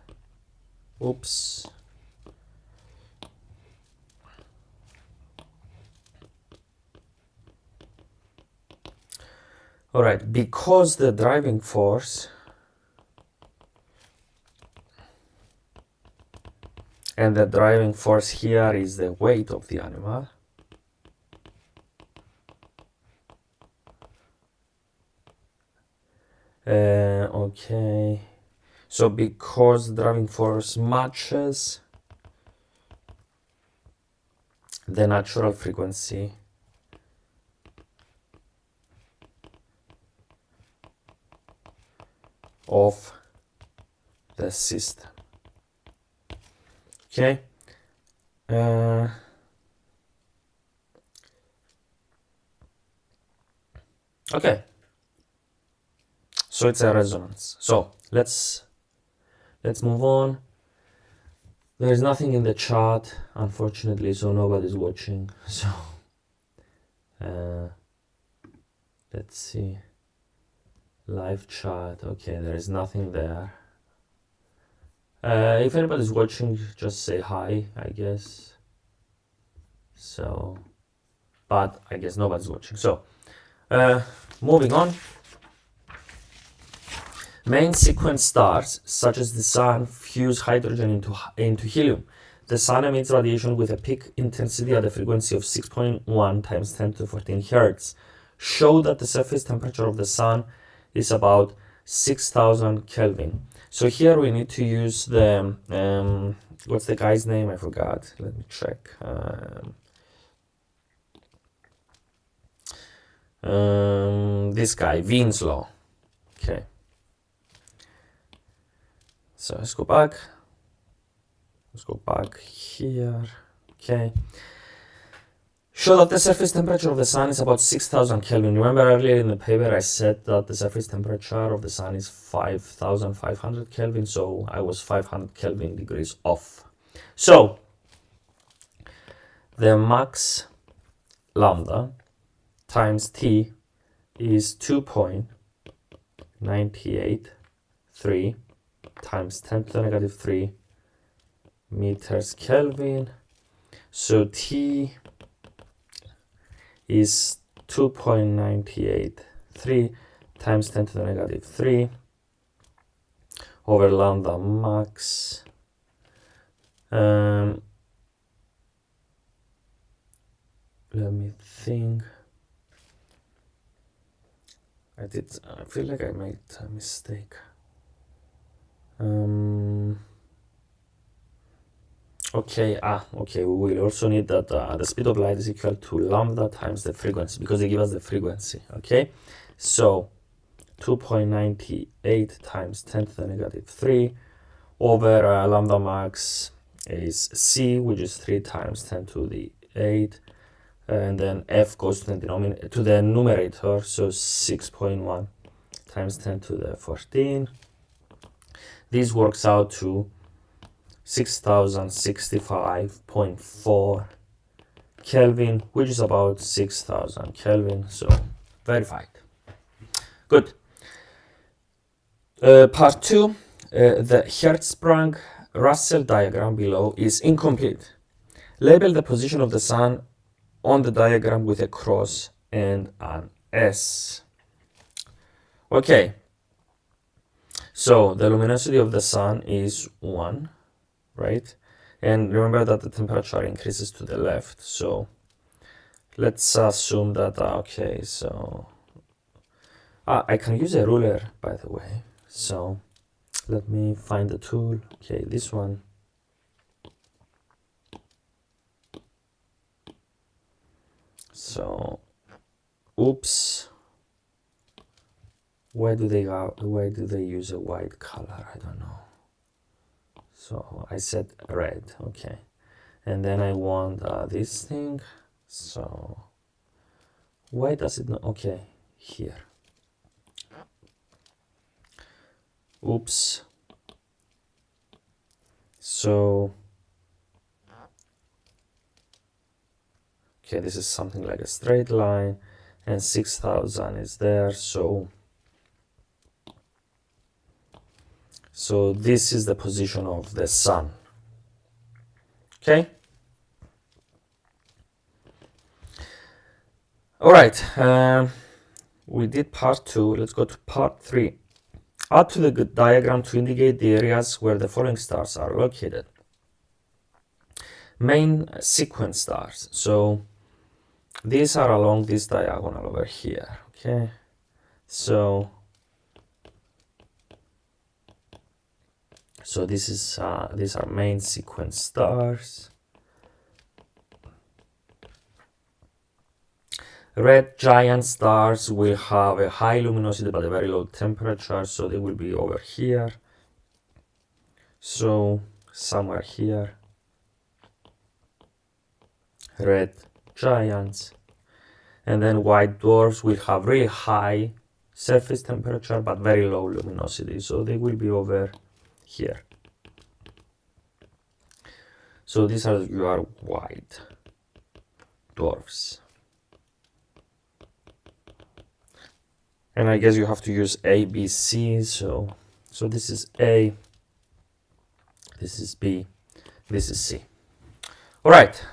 All right, because the driving force and the driving force here is the weight of the animal. Okay, so because driving force matches the natural frequency of the system. Okay. Okay. So it's a resonance. So let's move on. There's nothing in the chat, unfortunately, so nobody's watching. So let's see. Live chat. Okay, there is nothing there. If anybody's watching, just say hi, I guess. So, but I guess nobody's watching. So, moving on. Main sequence stars, such as the Sun, fuse hydrogen into helium. The Sun emits radiation with a peak intensity at a frequency of 6.1 times 10 to the 14 Hertz. Show that the surface temperature of the Sun is about 6,000 Kelvin. So here we need to use the, what's the guy's name? I forgot. Let me check. This guy, Wien's law. Okay. So let's go back. Let's go back here. Okay. Show that the surface temperature of the Sun is about 6,000 Kelvin. Remember earlier in the paper I said that the surface temperature of the Sun is 5,500 Kelvin, so I was 500 Kelvin degrees off. So the max lambda times T is 2.983 times 10 to the negative 3 meters Kelvin. So T is 2.983 times 10 to the negative 3 over lambda max. Let me think. I feel like I made a mistake. Okay, we will also need that the speed of light is equal to lambda times the frequency, because they give us the frequency, okay? So 2.98 times 10 to the negative 3 over lambda max is C, which is 3 times 10 to the 8, and then F goes to the numerator, so 6.1 times 10 to the 14. This works out to 6,065.4 Kelvin, which is about 6,000 Kelvin, so verified. Good. Part 2, the Hertzsprung-Russell diagram below is incomplete. Label the position of the Sun on the diagram with a cross and an S. Okay, so the luminosity of the Sun is 1, right? And remember that the temperature increases to the left, so let's assume that, okay, so I can use a ruler, by the way, so let me find the tool. Okay, this one. So, oops, why do they use a white color? I don't know. So I said red, okay, and then I want this thing. So why does it not? Okay, here. Oops. So okay, this is something like a straight line, and 6,000 is there. So this is the position of the Sun. Okay. All right. We did part 2. Let's go to part 3. Add to the diagram to indicate the areas where the following stars are located. Main sequence stars. So these are along this diagonal over here. Okay. So this is these are main sequence stars. Red giant stars will have a high luminosity but a very low temperature, so they will be over here. So somewhere here. Red giants. And then white dwarfs will have really high surface temperature but very low luminosity, so they will be over here. So these are your white dwarfs. And I guess you have to use A, B, C. So this is A, this is B, this is C. All right.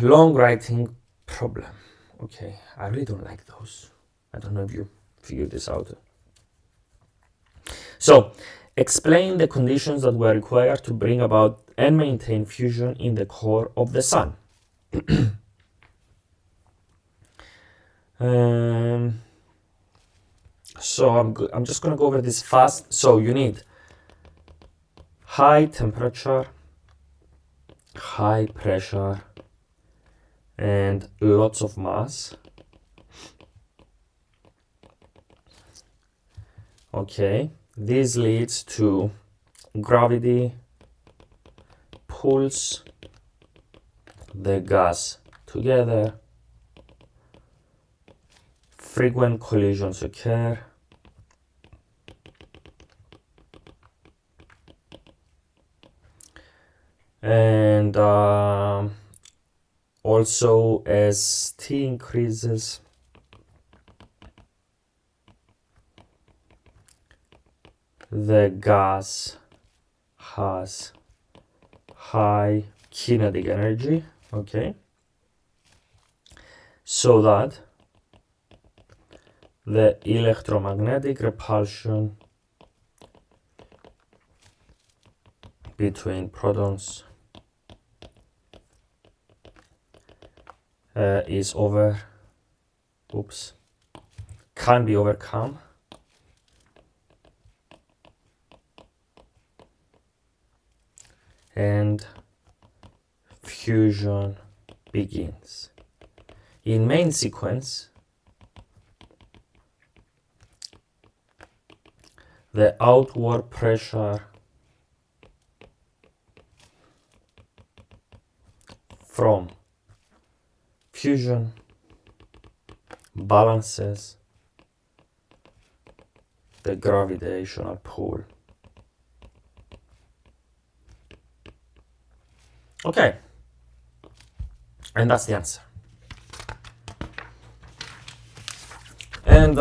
Long writing problem. Okay, I really don't like those. I don't know if you figured this out. So, explain the conditions that were required to bring about and maintain fusion in the core of the sun. So I'm just going to go over this fast. So you need high temperature, high pressure, and lots of mass. Okay, this leads to gravity pulls the gas together, frequent collisions occur, and also as T increases, the gas has high kinetic energy, okay, so that the electromagnetic repulsion between protons can be overcome, and fusion begins. In main sequence, the outward pressure from fusion balances the gravitational pull. Okay, and that's the answer. And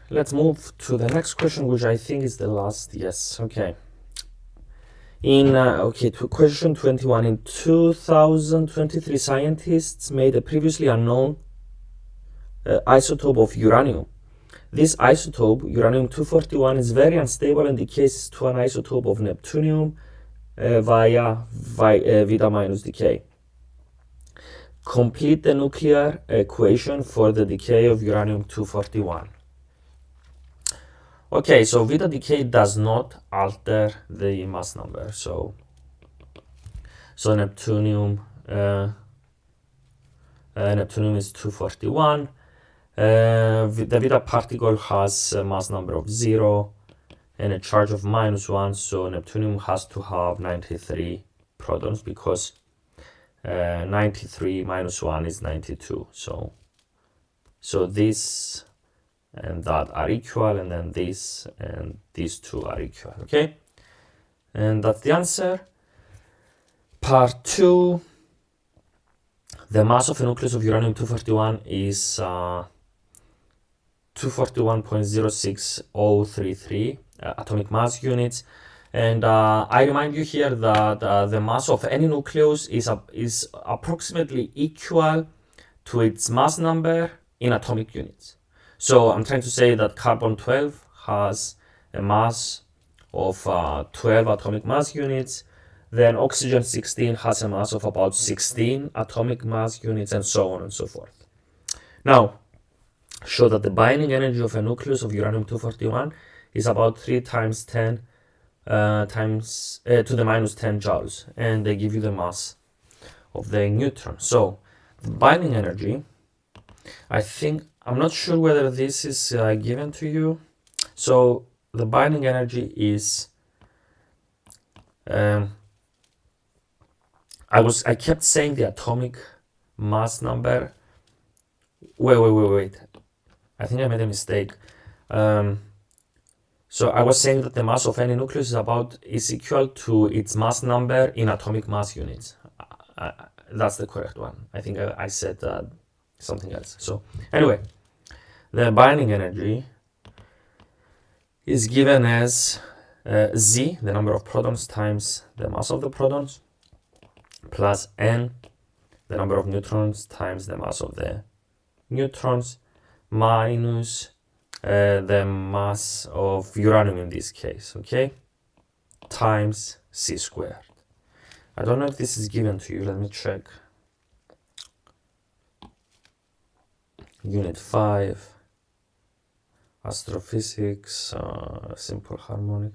let's move to the next question, which I think is the last. Yes, okay. To question 21. In 2023, scientists made a previously unknown isotope of uranium. This isotope, uranium-241, is very unstable and decays to an isotope of neptunium via Vita minus decay. Complete the nuclear equation for the decay of uranium-241. Okay, so Vita decay does not alter the mass number. So neptunium is 241. The Vita particle has a mass number of 0 and a charge of -1, so neptunium has to have 93 protons, because 93 minus 1 is 92. So this and that are equal, and then this and these two are equal. Okay, and that's the answer. Part 2. The mass of a nucleus of uranium-241 is 241.06033 atomic mass units. And I remind you here that the mass of any nucleus is approximately equal to its mass number in atomic units. So I'm trying to say that carbon-12 has a mass of 12 atomic mass units. Then oxygen-16 has a mass of about 16 atomic mass units, and so on and so forth. Now, show that the binding energy of a nucleus of uranium-241 is about 3 times 10 to the minus 10 joules, and they give you the mass of the neutron. So the binding energy, I'm not sure whether this is given to you. So the binding energy is I kept saying the atomic mass number. Wait. I think I made a mistake. So I was saying that the mass of any nucleus is equal to its mass number in atomic mass units. That's the correct one. I think I said something else. So anyway, the binding energy is given as Z, the number of protons, times the mass of the protons, plus N, the number of neutrons, times the mass of the neutrons, minus the mass of uranium in this case, okay, times C squared. I don't know if this is given to you. Let me check. Unit 5, astrophysics, simple harmonic.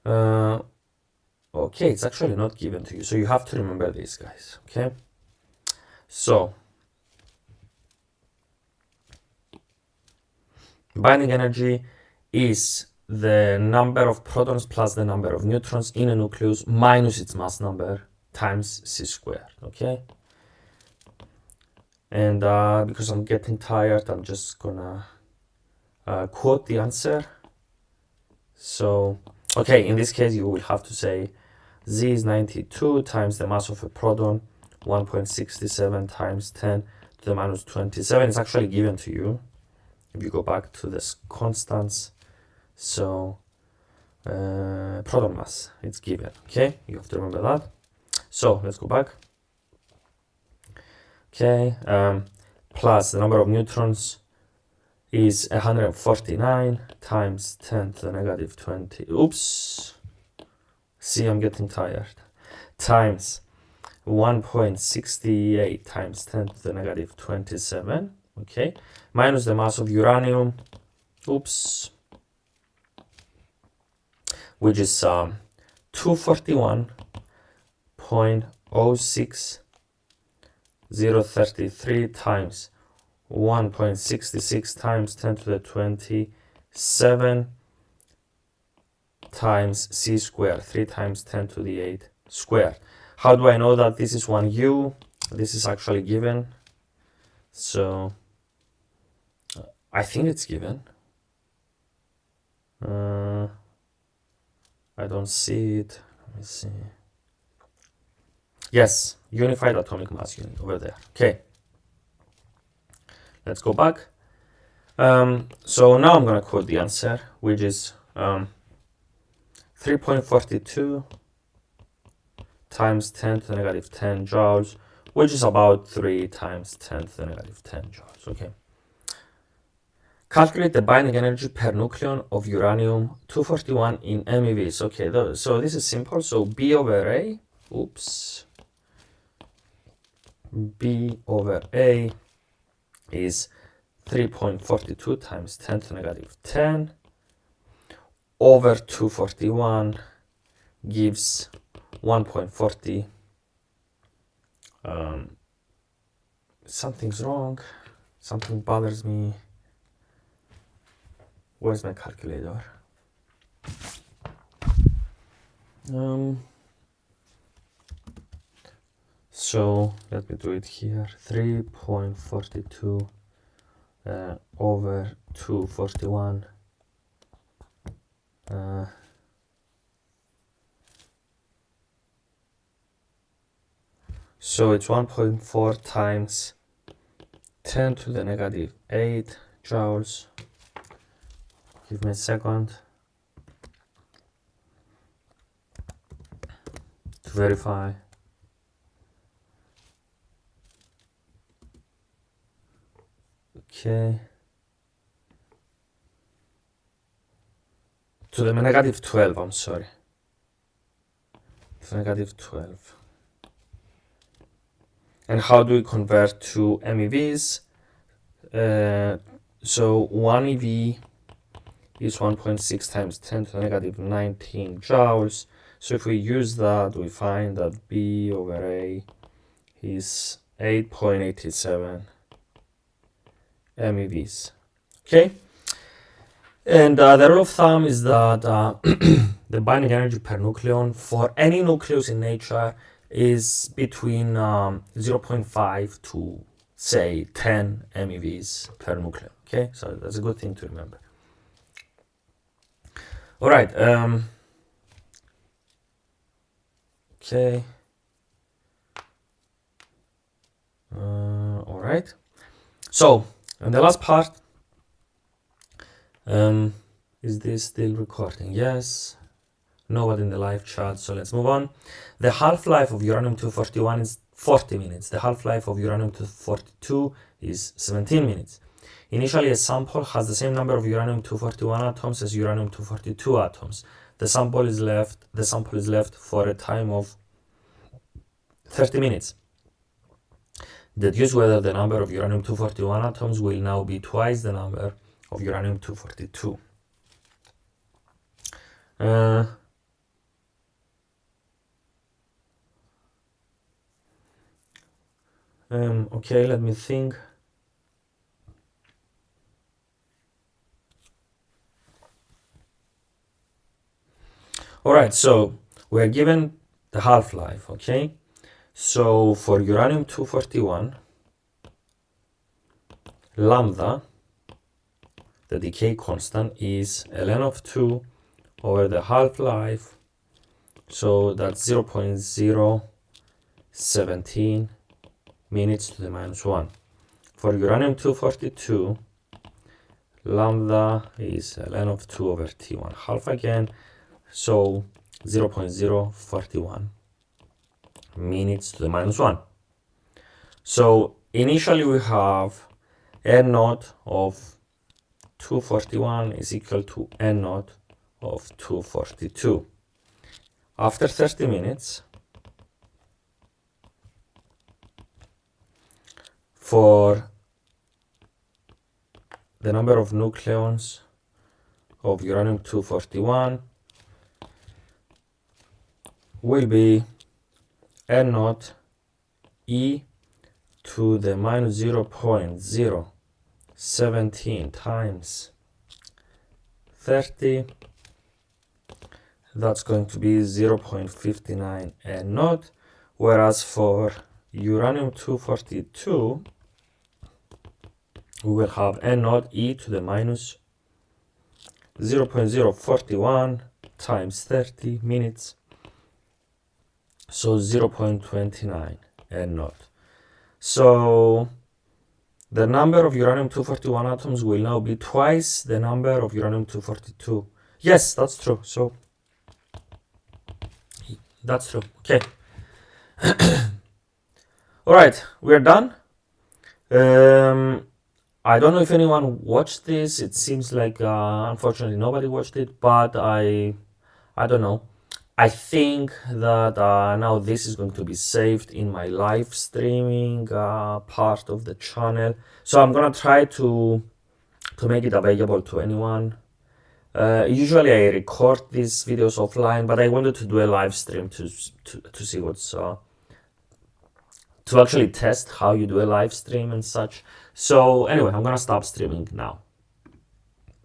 Okay, it's actually not given to you, so you have to remember this, guys, okay? So binding energy is the number of protons plus the number of neutrons in a nucleus minus its mass number times C squared, okay? And because I'm getting tired, I'm just gonna quote the answer. So, okay, in this case, you will have to say Z is 92 times the mass of a proton, 1.67 times 10 to the minus 27. It's actually given to you if you go back to this constants. So proton mass, it's given, okay? You have to remember that. So let's go back. Okay, plus the number of neutrons is 149 times 10 to the negative 20. Oops. See, I'm getting tired. Times 1.68 times 10 to the negative 27. Okay, minus the mass of uranium. Oops. Which is 241.06033 times 1.66 times 10 to the 27 times C squared, 3 times 10 to the 8 squared. How do I know that this is 1U? This is actually given. So I think it's given. I don't see it. Let me see. Yes, unified atomic mass unit over there. Okay. Let's go back. So now I'm going to quote the answer, which is 3.42 times 10 to the negative 10 joules, which is about 3 times 10 to the negative 10 joules. Okay. Calculate the binding energy per nucleon of uranium-241 in MeVs. Okay, so this is simple. So B over A, B over A is 3.42 times 10 to the negative 10 over 241 gives 1.40. Something's wrong. Something bothers me. Where's my calculator? So let me do it here. 3.42 over 241. So it's 1.4 times 10 to the negative 8 joules. Give me a second to verify. Okay. To the negative 12, I'm sorry. To negative 12. And how do we convert to MeVs? So 1 EV is 1.6 times 10 to the negative 19 joules. So if we use that, we find that B over A is 8.87 MeVs. Okay? And the rule of thumb is that the binding energy per nucleon for any nucleus in nature is between 0.5 to, say, 10 MeVs per nucleon. Okay? So that's a good thing to remember. All right. Okay. All right. So, and the last part. Is this still recording? Yes. Nobody in the live chat, so let's move on. The half-life of uranium-241 is 40 minutes. The half-life of uranium-242 is 17 minutes. Initially, a sample has the same number of uranium-241 atoms as uranium-242 atoms. The sample is left for a time of 30 minutes. Deduce whether the number of uranium-241 atoms will now be twice the number of uranium-242. Okay, let me think. All right, so we're given the half-life, okay? So for uranium-241, lambda, the decay constant, is ln of 2 over the half-life, so that's 0.017 minutes to the minus 1. For uranium-242, lambda is ln of 2 over T1 half again, so 0.041 minutes to the minus 1. So initially we have n naught of 241 is equal to n naught of 242. After 30 minutes, for the number of nucleons of uranium-241 will be n naught e to the minus 0.017 times 30. That's going to be 0.59 n naught, whereas for uranium-242 we will have n naught e to the minus 0.041 times 30 minutes, so 0.29 n naught. So the number of uranium-241 atoms will now be twice the number of uranium-242. Yes, that's true. So that's true. Okay. All right, we're done. I don't know if anyone watched this. It seems like unfortunately nobody watched it, but I don't know. I think that now this is going to be saved in my live streaming part of the channel. So I'm gonna try to make it available to anyone. Usually I record these videos offline, but I wanted to do a live stream to see what's to actually test how you do a live stream and such. So anyway, I'm gonna stop streaming now.